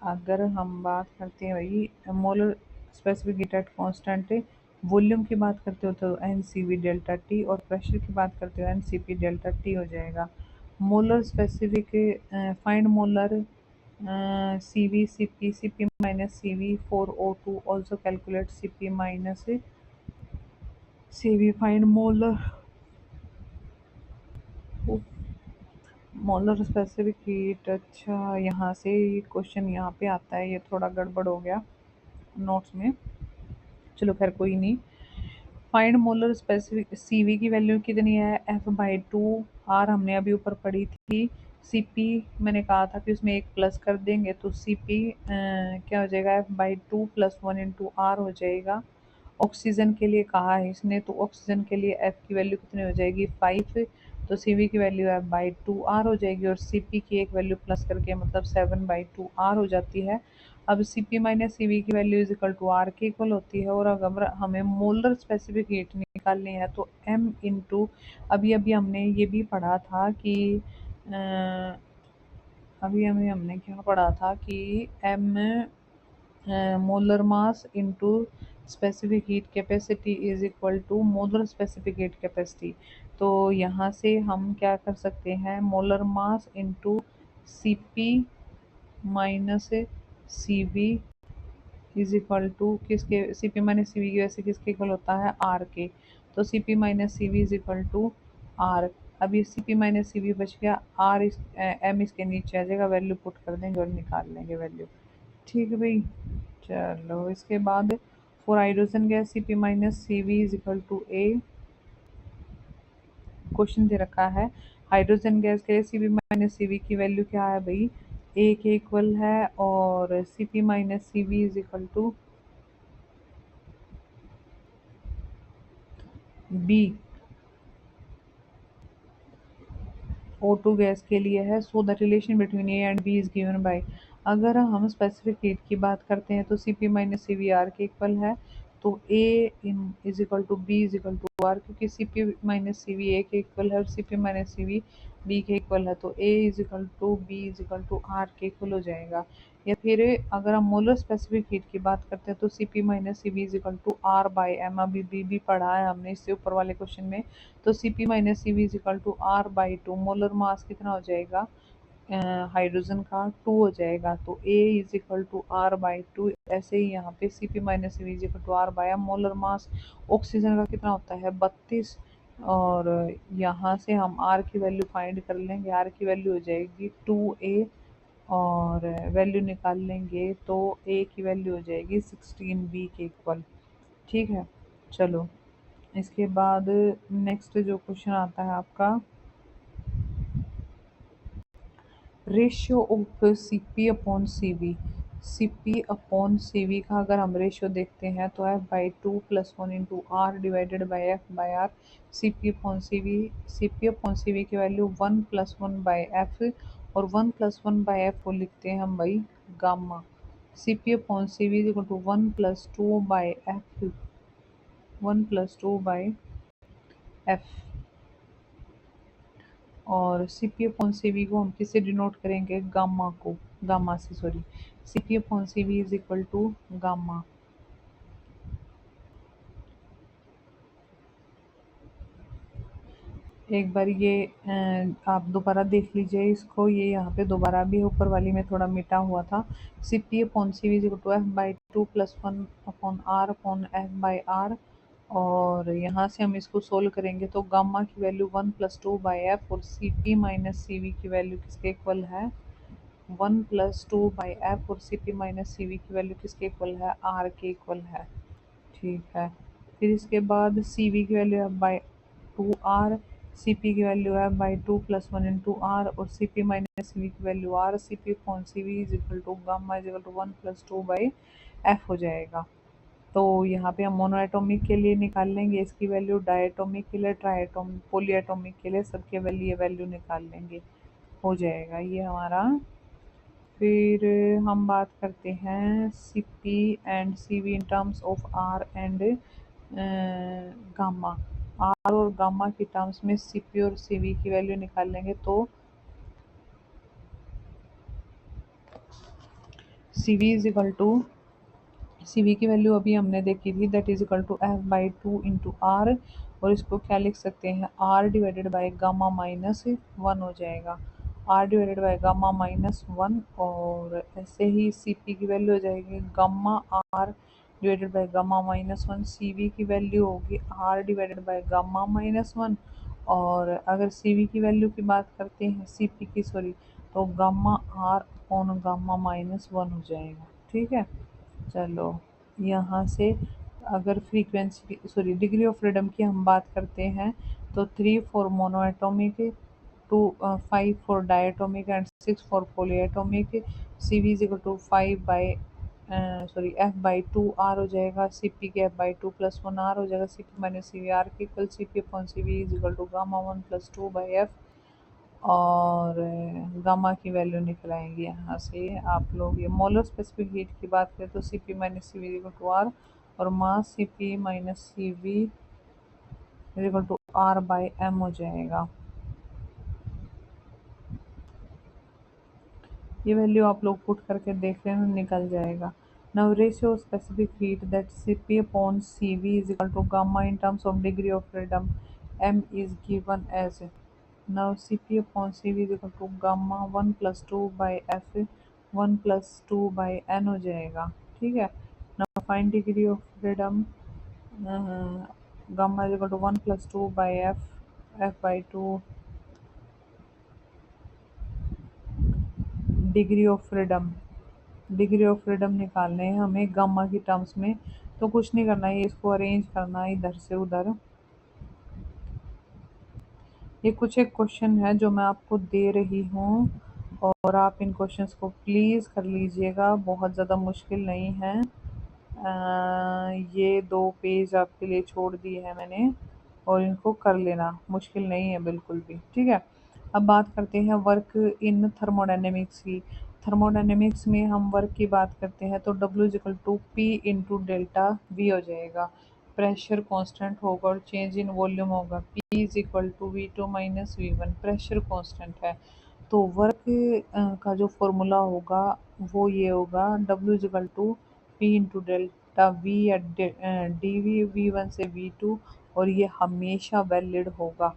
अगर हम बात करते हैं भाई molar specific heat at constant volume की बात करते हो तो N C V delta T, और प्रेशर की बात करते हो N C P delta T हो जाएगा। Molar specific find molar C P minus C V for O two, also calculate C P minus C V find molar specific heat. अच्छा, यहाँ से क्वेश्चन यहाँ पे आता है, ये थोड़ा गड़बड़ हो गया नोट्स में, चलो खैर कोई नहीं। फाइंड मोलर स्पेसिफिक सीवी की वैल्यू कितनी है, एफ बाई टू, आर हमने अभी ऊपर पढ़ी थी, सी पी मैंने कहा था कि उसमें एक प्लस कर देंगे तो सी पी क्या हो जाएगा, F by two plus 1 into R हो जाएगा। ऑक्सीजन के लिए कहा है इसने, तो ऑक्सीजन के लिए एफ की वैल्यू कितनी हो जाएगी, 5, तो सी वी की value F by two R हो जाएगी, और सी पी की एक वैल्यू प्लस करके मतलब 7/2 आर हो जाती है। अब C P minus C V की value is equal to R के इक्वल होती है, और अगर हमें मोलर स्पेसिफिक हीट निकालनी है तो एम इंटू, अभी अभी हमने ये भी पढ़ा था कि अभी अभी हमने क्या पढ़ा था कि M molar mass into specific heat capacity is equal to molar specific heat capacity. तो यहाँ से हम क्या कर सकते हैं, molar mass into C P minus C V is equal to किसके, C P minus C V की वैसे किसके इक्वल होता है, आर के। तो C P minus C V is equal to R. अब ये C P minus C V बच गया, आर इस एम इसके नीचे आ जाएगा, वैल्यू पुट कर देंगे और निकाल लेंगे वैल्यू। ठीक है भाई, चलो इसके बाद for hydrogen gas Cp minus Cv is equal to A. Question दे रखा है हाइड्रोजन गैस के लिए Cp माइनस Cv की वैल्यू क्या है भाई, ए के इक्वल है, और Cp minus Cv is equal to B. O2 gas के लिए है, so the relation between A and B is given by. अगर हम स्पेसिफिक हीट की बात करते हैं तो Cp minus C V R के इक्वल है, तो A is equal to B is equal to R, क्योंकि Cp minus C V A के इक्वल है और Cp minus C V B के इक्वल है, तो A is equal to B is equal to R के इक्वल हो जाएगा। या फिर अगर हम मोलर स्पेसिफिक हीट की बात करते हैं तो Cp minus C V is equal to R by M, अभी बी भी पढ़ा है हमने इससे ऊपर वाले क्वेश्चन में। तो Cp minus C V is equal to R by two, molar mass कितना हो जाएगा हाइड्रोजन का 2 हो जाएगा, तो A is equal to R by two. ऐसे ही यहाँ पे Cp minus C V is equal to R by M, molar mass oxygen का कितना होता है 32, और यहाँ से हम R की वैल्यू फाइंड कर लेंगे, R की वैल्यू हो जाएगी 2A, और वैल्यू निकाल लेंगे तो A की वैल्यू हो जाएगी 16B के इक्वल। ठीक है, चलो इसके बाद नेक्स्ट जो क्वेश्चन आता है आपका, ratio of Cp upon Cv। Cp upon Cv का अगर हम रेशियो देखते हैं तो f by two plus one into R divided by F by R. Cp upon Cv की value one plus one by F, और one plus one by F को लिखते हैं हम भाई gamma. Cp upon Cv is equal to one plus two by F, one plus two by F, और Cp upon Cv को हम किससे डिनोट करेंगे, गामा को, गामा से sorry, Cp upon Cv is equal to gamma. एक बार ये आप दोबारा देख लीजिए इसको, ये यहाँ पे दोबारा भी ऊपर वाली में थोड़ा मिटा हुआ था। Cp upon Cv is equal to F by two plus one upon F by R, और यहाँ से हम इसको सोल्व करेंगे तो गामा की value one plus two by F, और Cp माइनस Cv की वैल्यू किसके इक्वल है, one plus two by F, और Cp माइनस Cv की वैल्यू किसके इक्वल है, R के इक्वल है। ठीक है, फिर इसके बाद Cv की वैल्यू है बाई टू आर, Cp की वैल्यू है by two plus one into R, और Cp माइनस Cv की value R. Cp upon Cv is equal to gamma is equal to one plus two by F हो जाएगा। तो यहाँ पे हम मोनोएटॉमिक के लिए निकाल लेंगे इसकी वैल्यू, डायटोमिक के लिए, ट्राइटोमिक, पॉलीएटॉमिक के लिए, सबके वैल्यू ये वैल्यू निकाल लेंगे, हो जाएगा ये हमारा। फिर हम बात करते हैं Cp and Cv in terms of R and gamma. R और गामा की टर्म्स में Cp और Cv की वैल्यू निकाल लेंगे तो Cv is equal to, Cv की वैल्यू अभी हमने देखी थी, that is equal to F by two into R, और इसको क्या लिख सकते हैं, R divided by gamma minus one हो जाएगा, R divided by gamma minus one. और ऐसे ही Cp की वैल्यू हो जाएगी gamma R divided by gamma minus one, Cv की वैल्यू होगी R divided by gamma minus one, और अगर Cv की वैल्यू की बात करते हैं, Cp की सॉरी, तो gamma R upon gamma minus one हो जाएगा। ठीक है, चलो यहाँ से अगर frequency sorry degree of freedom की हम बात करते हैं तो three for monoatomic, two five for diatomic and six for polyatomic. Cv is equal to five by sorry F by two R हो जाएगा, Cp के F by two plus one R हो जाएगा, Cp माइनस Cv आर के equal, Cp upon Cv is equal to gamma one plus two by F, और gamma की value निकलाएंगे यहाँ से आप लोग। ये मोलर स्पेसिफिक हीट की बात करें तो Cp minus Cv equal to R, और mass Cp minus Cv equal to R by M हो जाएगा। ये वैल्यू आप लोग पुट करके देख लेना, निकल जाएगा। Now ratio specific heat that Cp upon Cv is equal to gamma in terms of degree of freedom m is given as, now Cp upon Cv is equal to gamma one plus two by F, one plus two by N हो जाएगा। ठीक है, now find degree of freedom, gamma is equal to one plus two by F, F by two, degree of freedom, degree of freedom निकालने हैं हमें gamma की terms में, तो कुछ नहीं करना है, ये इसको अरेंज करना है इधर से उधर। ये कुछ एक क्वेश्चन है जो मैं आपको दे रही हूँ, और आप इन क्वेश्चंस को प्लीज़ कर लीजिएगा, बहुत ज़्यादा मुश्किल नहीं है। ये 2 पेज आपके लिए छोड़ दिए हैं मैंने, और इनको कर लेना, मुश्किल नहीं है बिल्कुल भी, ठीक है। अब बात करते हैं वर्क इन थर्मोडायनेमिक्स की। थर्मोडायनेमिक्स में हम वर्क की बात करते हैं तो W is equal to P into delta V हो जाएगा। प्रेशर कांस्टेंट होगा और चेंज इन वॉल्यूम होगा, P is equal to V2 minus V1, pressure constant है। तो वर्क का जो फॉर्मूला होगा वो ये होगा, W is equal to P into delta V at D V V1 से V2, और ये हमेशा वैलिड होगा,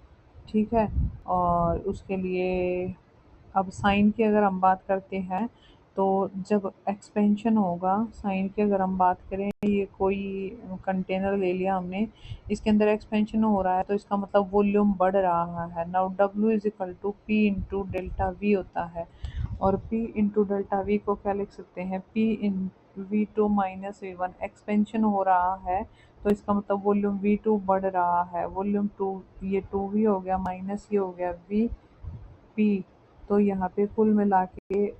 ठीक है। और उसके लिए अब साइन की अगर हम बात करते हैं, तो जब एक्सपेंशन होगा, साइन की अगर हम बात करें, ये कोई कंटेनर ले लिया हमने, इसके अंदर एक्सपेंशन हो रहा है तो इसका मतलब वॉल्यूम बढ़ रहा है। Now W is equal to P into delta V होता है, और P इंटू डेल्टा वी को क्या लिख सकते हैं, P इन V2 माइनस V1, एक्सपेंशन हो रहा है तो इसका मतलब वॉल्यूम V2 बढ़ रहा है, वॉल्यूम 2, ये 2V हो गया माइनस ये हो गया V, तो यहाँ पे कुल मिला के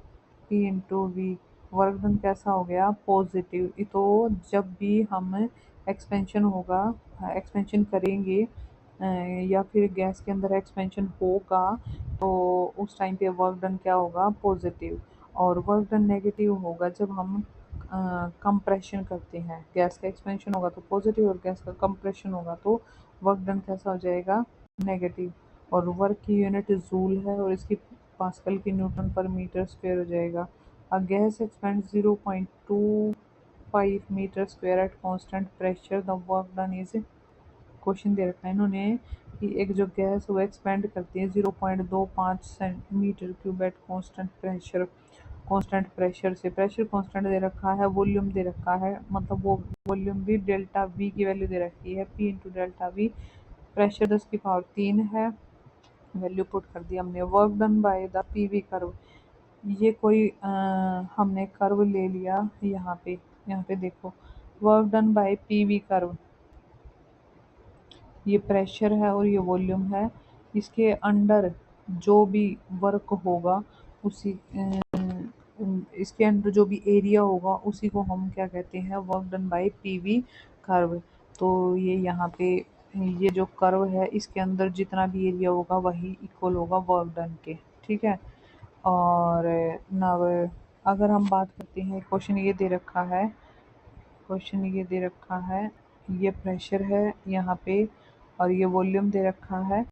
P into V, work done कैसा हो गया, पॉजिटिव। तो जब भी हम एक्सपेंशन होगा, एक्सपेंशन करेंगे, या फिर गैस के अंदर एक्सपेंशन होगा, तो उस टाइम पे वर्क डन क्या होगा, पॉजिटिव। और वर्क डन नेगेटिव होगा जब हम कंप्रेशन करते हैं, गैस का एक्सपेंशन होगा तो पॉजिटिव, और गैस का कंप्रेशन होगा तो वर्क डन कैसा हो जाएगा, नेगेटिव। और वर्क की यूनिट जूल है और इसकी पास्कल की न्यूटन पर मीटर स्क्वायर हो जाएगा। A gas expand 0.25 metre square at constant pressure, the work done is, question दे रखा है इन्होंने कि एक जो गैस वो एक्सपेंड करती है 0.25 centimetre cube eight constant pressure से, प्रेशर कांस्टेंट दे रखा है, वॉल्यूम दे रखा है, मतलब वो वॉल्यूम भी डेल्टा वी की वैल्यू दे रखी है, P into delta we, pressure 10 की पावर 3 है, वैल्यू पुट कर दी हमने। Work done by the PV curve, ये कोई हमने कर्व ले लिया, यहाँ पे देखो, work done bye PV curve, ये प्रेशर है और ये वॉल्यूम है, इसके अंडर जो भी वर्क होगा उसी इसके अंदर जो भी एरिया होगा उसी को हम क्या कहते हैं, work done bye PV curve. तो ये यहाँ पे ये जो कर्व है इसके अंदर जितना भी एरिया होगा वही इक्वल होगा वर्क डन के, ठीक है। और नव अगर हम बात करते हैं, क्वेश्चन ये दे रखा है, ये प्रेशर है यहाँ पे, और ये वॉल्यूम दे रखा है,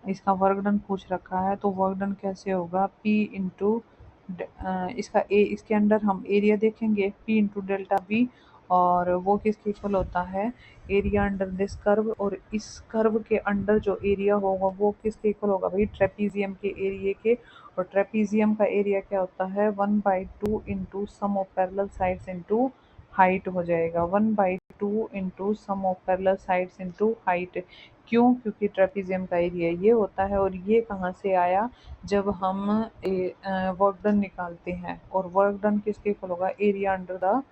इसका वर्क डन पूछ रखा है, तो वर्क डन कैसे होगा, P इंटू इसका ए, इसके अंदर हम एरिया देखेंगे P इंटू डेल्टा V, और वो किसके इक्वल होता है, एरिया अंडर दिस कर्व, और इस कर्व के अंडर जो एरिया होगा वो किसके इक्वल होगा भाई, ट्रेपीजियम के एरिया के, और ट्रेपीजियम का एरिया क्या होता है, 1/2 into sum of parallel sides into height हो जाएगा, 1/2 into sum of parallel sides into height. क्यों, क्योंकि ट्रेपीजियम का एरिया ये होता है, और ये कहाँ से आया, जब हम वर्क डन निकालते हैं, और वर्क डन किसके इक्वल होगा, एरिया अंडर द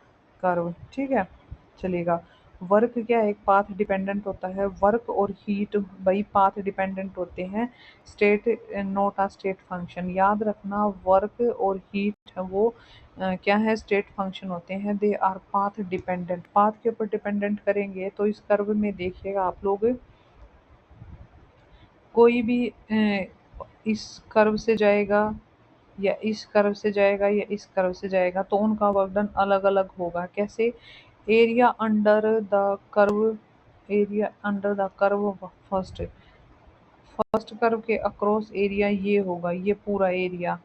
कर्व, ठीक है, चलेगा। वर्क क्या है, एक पाथ डिपेंडेंट होता है, वर्क और हीट भाई पाथ डिपेंडेंट होते हैं, state not a state function, याद रखना, वर्क और हीट वो क्या है, स्टेट फंक्शन होते हैं, they our path dependent, path के ऊपर डिपेंडेंट करेंगे। तो इस कर्व में देखिएगा आप लोग, कोई भी इस कर्व से जाएगा, या इस कर्व से जाएगा, या इस कर्व से जाएगा, तो उनका वर्क डन अलग अलग होगा। कैसे, area under the curve, area under the curve first, first curve के अक्रॉस एरिया ये होगा, ये पूरा एरिया,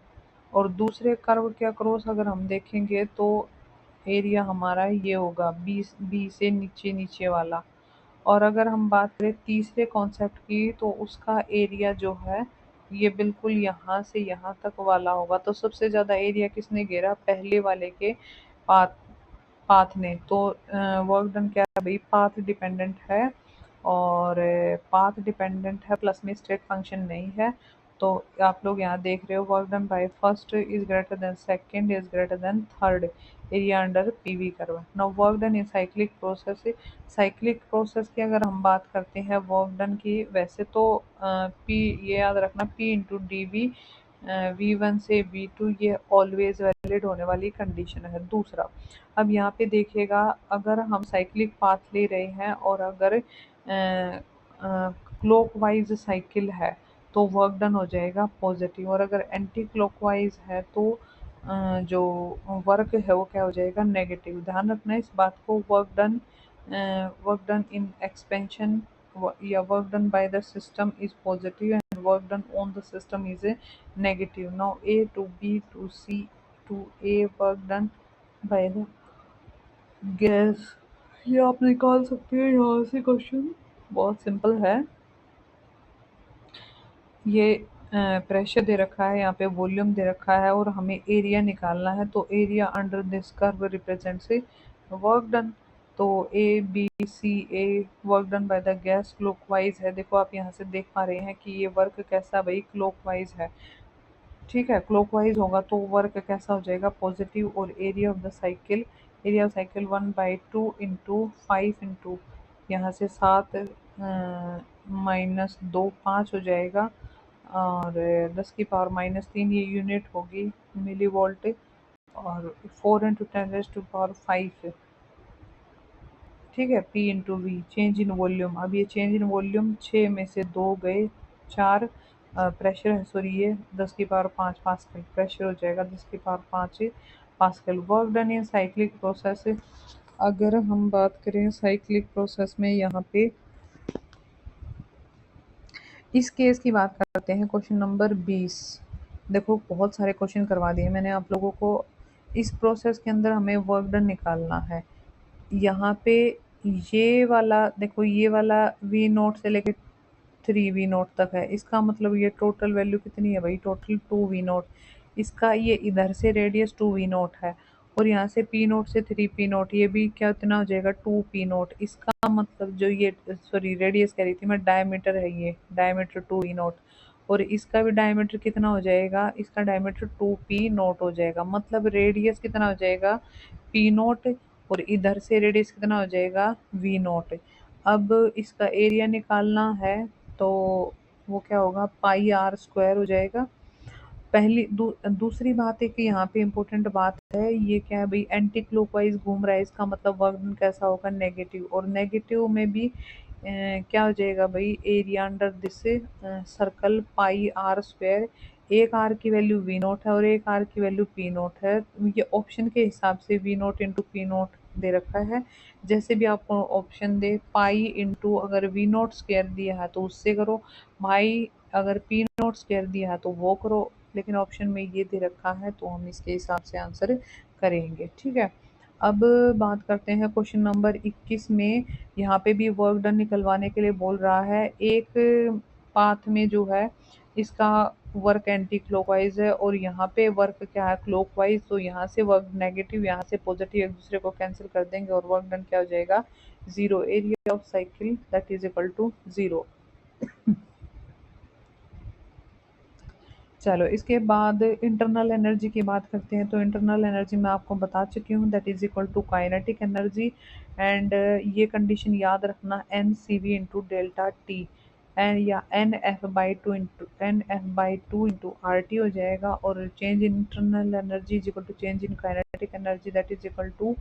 और दूसरे कर्व के अक्रॉस अगर हम देखेंगे तो एरिया हमारा ये होगा, बी से नीचे नीचे वाला। और अगर हम बात करें तीसरे कॉन्सेप्ट की, तो उसका एरिया जो है ये बिल्कुल यहाँ से यहाँ तक वाला होगा। तो सबसे ज़्यादा एरिया किसने घेरा, पहले वाले के पाथ पाथ ने। तो वर्क डन क्या है भाई, पाथ डिपेंडेंट है, और पाथ डिपेंडेंट है प्लस में स्टेट फंक्शन नहीं है। तो आप लोग यहाँ देख रहे हो, work done by first is greater then second is greater then third, area under PV curve. Now work done in cyclic process, cyclic process की अगर हम बात करते हैं वर्क डन की, वैसे तो पी, ये याद रखना, P into D V, V1 से V2 ये ऑलवेज वैलिड होने वाली कंडीशन है। दूसरा, अब यहाँ पे देखिएगा, अगर हम साइक्लिक पाथ ले रहे हैं और अगर क्लॉकवाइज साइकिल है तो वर्क डन हो जाएगा पॉजिटिव, और अगर एंटी क्लॉकवाइज है तो जो वर्क है वो क्या हो जाएगा, नेगेटिव। ध्यान रखना इस बात को। वर्क डन इन एक्सपेंशन या work done by the system is positive and work done on the system is a negative. Now A two B two C two A work done by the gas, ये आप निकाल सकते हैं यहाँ से question, बहुत simple है। ये प्रेशर दे रखा है, यहाँ पे वॉल्यूम दे रखा है और हमें एरिया निकालना है, तो area under this curve represents work done. तो A B C A work done by the gas clockwise है। देखो आप यहाँ से देख पा रहे हैं कि ये वर्क कैसा भाई, क्लॉकवाइज है। ठीक है, क्लॉकवाइज होगा तो वर्क कैसा हो जाएगा, पॉजिटिव। और area of the cycle, area of cycle 1/2 × 5 into यहाँ से 7 -2 5 हो जाएगा, और 10⁻³ ये यूनिट होगी मिली वोल्ट, और 4 × 10⁵ ठीक है। P into V change in volume, अब ये चेंज इन वॉल्यूम 6 में से 2 गए 4, प्रेशर है सॉरी ये 10⁵ पास्कल प्रेशर हो जाएगा, 10⁵ पास्कल। वर्क डन इन साइक्लिक प्रोसेस, अगर हम बात करें साइक्लिक प्रोसेस में, यहाँ पे इस केस की बात करते हैं, क्वेश्चन नंबर 20। देखो बहुत सारे क्वेश्चन करवा दिए मैंने आप लोगों को। इस प्रोसेस के अंदर हमें वर्क डन निकालना है। यहाँ पे ये वाला देखो, ये वाला V0 से लेके 3V0 तक है, इसका मतलब ये टोटल वैल्यू कितनी है भाई, टोटल 2V0। इसका ये इधर से रेडियस 2V0 है, और यहाँ से P0 से 3P0, ये भी क्या इतना हो जाएगा 2P0। इसका मतलब जो ये सॉरी रेडियस कह रही थी मैं, डायमीटर है, ये डायमीटर 2V0, और इसका भी डायमीटर कितना हो जाएगा, इसका डायमीटर 2P0 हो जाएगा। मतलब रेडियस कितना हो जाएगा P0, और इधर से रेडियस कितना हो जाएगा V0। अब इसका एरिया निकालना है तो वो क्या होगा, πr² हो जाएगा। दूसरी बात है कि यहाँ पे इम्पोर्टेंट बात है, ये क्या है भाई, एंटी क्लॉकवाइज घूम रहा है, इसका मतलब वर्क डन कैसा होगा, नेगेटिव। और नेगेटिव में भी क्या हो जाएगा भाई, area under this circle πr²। एक आर की वैल्यू V0 है और एक आर की वैल्यू P0 है। ये ऑप्शन के हिसाब से V0 इंटू P0 दे रखा है। जैसे भी आपको ऑप्शन दे, पाई इंटू अगर V0² दिया है तो उससे करो, भाई अगर P0² दिया है तो वो करो, लेकिन ऑप्शन में ये दे रखा है तो हम इसके हिसाब से आंसर करेंगे। ठीक है, अब बात करते हैं क्वेश्चन नंबर 21 में। यहाँ पे भी वर्क डन निकलवाने के लिए बोल रहा है। एक पाथ में जो है इसका वर्क एंटी क्लॉकवाइज है, और यहाँ पे वर्क क्या है, क्लॉकवाइज। तो यहाँ से वर्क नेगेटिव, यहाँ से पॉजिटिव, एक दूसरे को कैंसिल कर देंगे और वर्क डन क्या हो जाएगा, 0। Area of cycle that is equal to 0। चलो इसके बाद इंटरनल एनर्जी की बात करते हैं। तो इंटरनल एनर्जी मैं आपको बता चुकी हूँ, that is equal to kinetic energy. And ये कंडीशन याद रखना, NCV into delta T, N या NF/2 इंटू RT हो जाएगा। और change in internal energy is equal to change in kinetic energy, that is equal to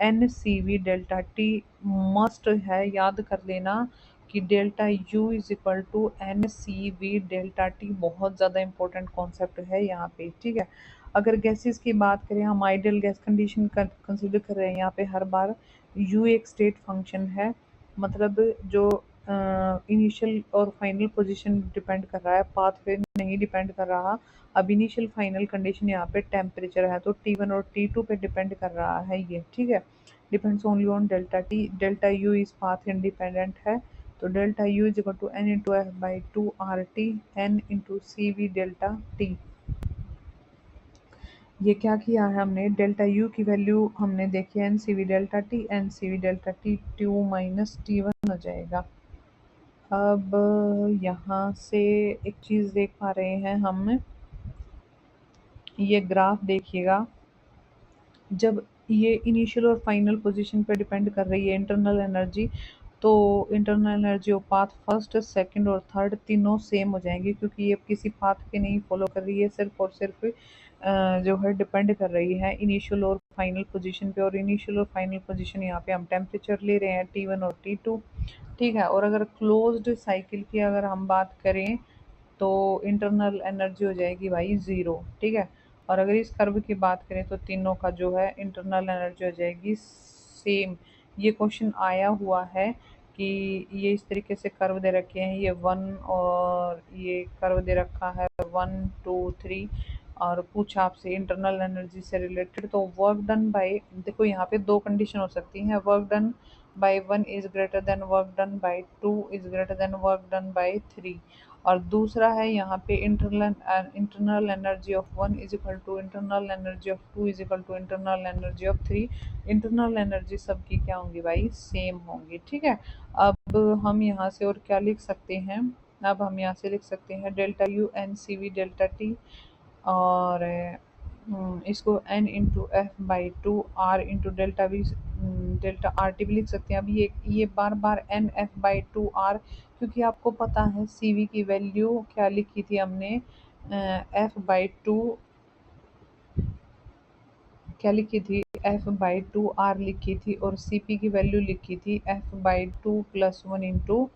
NCV delta T. Must है, याद कर लेना कि delta U is equal to NCV delta T. बहुत ज़्यादा इंपॉर्टेंट कॉन्सेप्ट है यहाँ पे। ठीक है, अगर गैसेस की बात करें, हम आइडियल गैस कंडीशन कंसिडर कर रहे हैं, यहाँ पे हर बार यू एक स्टेट फंक्शन है, मतलब जो इनिशियल और फाइनल पोजीशन डिपेंड कर रहा है, पाथ पे नहीं डिपेंड कर रहा। अब इनिशियल फाइनल कंडीशन यहाँ पे टेम्परेचर है, तो T1 और T2 पे डिपेंड कर रहा है ये। ठीक है, depends only on delta T. Delta U is path independent है, तो delta U is equal to N into F/2 RT N into CV delta T. ये क्या किया है हमने, डेल्टा यू की वैल्यू हमने देखी है NCV delta T, NCV delta T T2 minus T1 हो जाएगा। अब यहाँ से एक चीज़ देख पा रहे हैं हम, ये ग्राफ देखिएगा, जब ये इनिशियल और फाइनल पोजीशन पे डिपेंड कर रही है इंटरनल एनर्जी। तो internal energy of path first, second और थर्ड तीनों सेम हो जाएंगी, क्योंकि ये किसी पाथ पे नहीं फॉलो कर रही है, सिर्फ और सिर्फ जो है डिपेंड कर रही है इनिशियल और फाइनल पोजीशन पे। और इनिशियल और फाइनल पोजीशन यहाँ पे हम टेम्परेचर ले रहे हैं T1 और T2, ठीक है। और अगर क्लोज्ड साइकिल की अगर हम बात करें तो इंटरनल एनर्जी हो जाएगी भाई ज़ीरो, ठीक है। और अगर इस कर्व की बात करें तो तीनों का जो है इंटरनल एनर्जी हो जाएगी सेम। ये क्वेश्चन आया हुआ है कि ये इस तरीके से कर्व दे रखे हैं, ये वन और ये कर्व दे रखा है 1 2 3, और पूछा आपसे इंटरनल एनर्जी से रिलेटेड। तो वर्क डन बाय, देखो यहाँ पे दो कंडीशन हो सकती हैं, work done by 1 is greater than work done by 2 is greater than work done by 3। और दूसरा है यहाँ पे internal energy of 1 is equal to internal energy of 2 is equal to internal energy of 3। Internal energy सबकी क्या होंगी भाई, same होंगी, ठीक है। अब हम यहाँ से और क्या लिख सकते हैं, अब हम यहाँ से लिख सकते हैं delta U N C V delta T, और इसको n into F by two R into delta V delta R T भी लिख सकते हैं। अब ये बार बार N F by two R, क्योंकि आपको पता है सी वी की वैल्यू क्या लिखी थी हमने, एफ बाई टू क्या लिखी थी, एफ बाई टू आर लिखी थी, और सी पी की वैल्यू लिखी थी F by two plus one into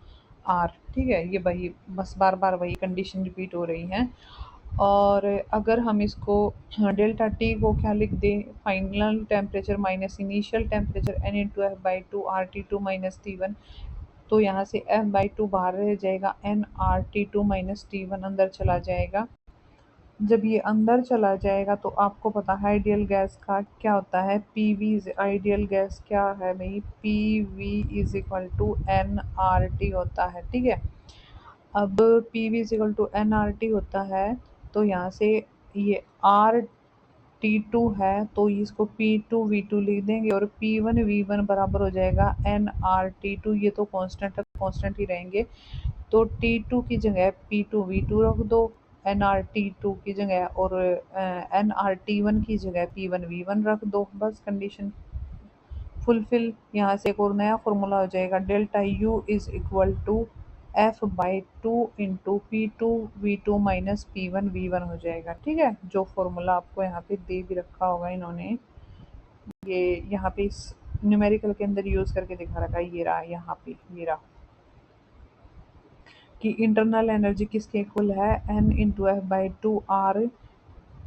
R, ठीक है। ये वही बस बार बार वही कंडीशन रिपीट हो रही हैं। और अगर हम इसको डेल्टा टी को क्या लिख दें, final temperature minus initial temperature N into F by two R T two minus T one. तो यहाँ से एफ बाई टू बाहर रह जाएगा, N R T two minus T one अंदर चला जाएगा। जब ये अंदर चला जाएगा तो आपको पता है आइडियल गैस का क्या होता है, पी वी। आइडियल गैस क्या है भाई, P V is equal to N R T होता है, ठीक है। अब P V is equal to N R T होता है, तो यहाँ से ये आर टी टू है तो इसको पी टू वी टू लिख देंगे, और पी वन वी वन बराबर हो जाएगा एन आर टी टू। ये तो कांस्टेंट है, कांस्टेंट ही रहेंगे। तो टी टू की जगह पी टू वी टू रख दो एन आर टी टू की जगह, और एन आर टी वन की जगह पी वन वी वन रख दो, बस कंडीशन फुलफिल। यहाँ से एक और नया फॉर्मूला हो जाएगा, delta U is equal to F by two into P two V two minus P one V one हो जाएगा, ठीक है। जो फॉर्मूला आपको यहाँ पे दे भी रखा होगा इन्होंने, ये यहाँ पे इस न्यूमेरिकल के अंदर यूज करके दिखा रखा है, ये रहा यहाँ पे, ये रहा कि इंटरनल एनर्जी किसके इक्वल है, N into F by two R,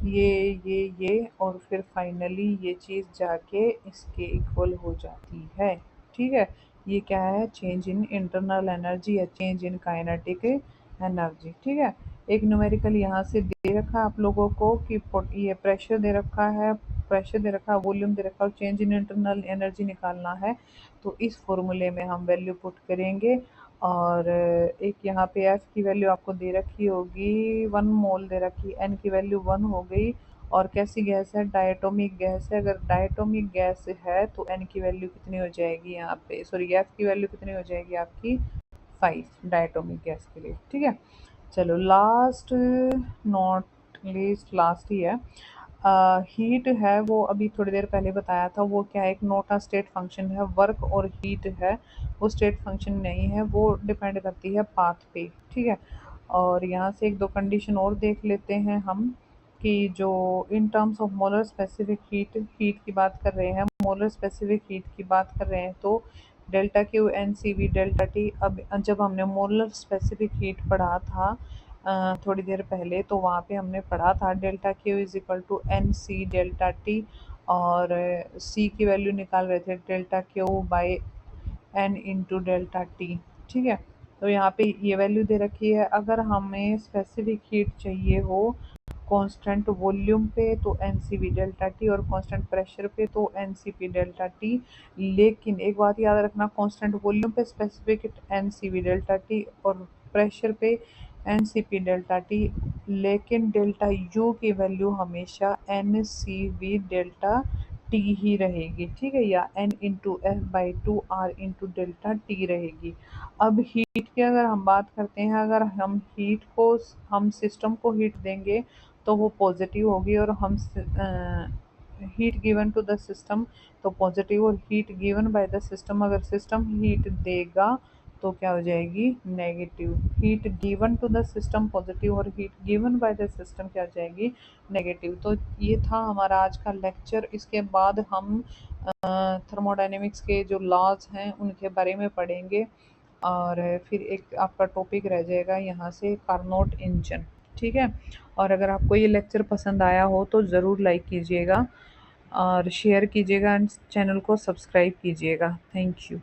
ये और फिर फाइनली ये चीज़ जाके इसके इक्वल हो जाती है, ठीक है। ये क्या है, चेंज इन इंटरनल एनर्जी या चेंज इन काइनेटिक एनर्जी, ठीक है। एक न्यूमेरिकल यहाँ से दे रखा है आप लोगों को कि ये प्रेशर दे रखा है, प्रेशर दे रखा है, वॉल्यूम दे रखा है, चेंज इन इंटरनल एनर्जी निकालना है। तो इस फॉर्मूले में हम वैल्यू पुट करेंगे। और एक यहाँ पे एफ की वैल्यू आपको दे रखी होगी 1 मोल दे रखी, एन की वैल्यू 1 हो गई। और कैसी गैस है, डायटोमिक गैस है। अगर डायटोमिक गैस है तो एन की वैल्यू कितनी हो जाएगी यहाँ पे, सॉरी एफ की वैल्यू कितनी हो जाएगी आपकी 5 डायटोमिक गैस के लिए, ठीक है। चलो लास्ट नॉट लीस्ट लास्ट ही है, हीट है वो अभी थोड़ी देर पहले बताया था, वो क्या है, एक नोटा स्टेट फंक्शन है। वर्क और हीट है वो स्टेट फंक्शन नहीं है, वो डिपेंड करती है पाथ पे, ठीक है। और यहाँ से एक दो कंडीशन और देख लेते हैं हम, कि जो इन terms of molar specific heat, heat की बात कर रहे हैं, मोलर स्पेसिफिक हीट की बात कर रहे हैं, तो delta Q N C V delta T. अब जब हमने मोलर स्पेसिफिक हीट पढ़ा था थोड़ी देर पहले, तो वहाँ पे हमने पढ़ा था delta Q is equal to N C delta T, और सी की वैल्यू निकाल रहे थे delta Q by N into delta T, ठीक है। तो यहाँ पे ये वैल्यू दे रखी है। अगर हमें स्पेसिफिक हीट चाहिए हो कांस्टेंट वॉल्यूम पे तो N C V delta T, और कांस्टेंट प्रेशर पे तो N C P delta T. लेकिन एक बात याद रखना, कांस्टेंट वॉल्यूम पे specific n C V delta T, और प्रेशर पे n C P delta T. लेकिन डेल्टा यू की वैल्यू हमेशा n C V delta T ही रहेगी, ठीक है, या n into F by two R into delta T रहेगी। अब हीट की अगर हम बात करते हैं, अगर हम हीट को, हम सिस्टम को हीट देंगे तो वो पॉजिटिव होगी, और हम heat given to the system तो पॉजिटिव, और heat given by the system, अगर सिस्टम हीट देगा तो क्या हो जाएगी negative. Heat given to the system positive और heat given by the system क्या हो जाएगी नेगेटिव। तो ये था हमारा आज का लेक्चर। इसके बाद हम थर्मोडायनेमिक्स के जो लॉज हैं उनके बारे में पढ़ेंगे, और फिर एक आपका टॉपिक रह जाएगा यहाँ से कार्नोट इंजन। ठीक है, और अगर आपको ये लेक्चर पसंद आया हो तो ज़रूर लाइक कीजिएगा और शेयर कीजिएगा एंड चैनल को सब्सक्राइब कीजिएगा। Thank you.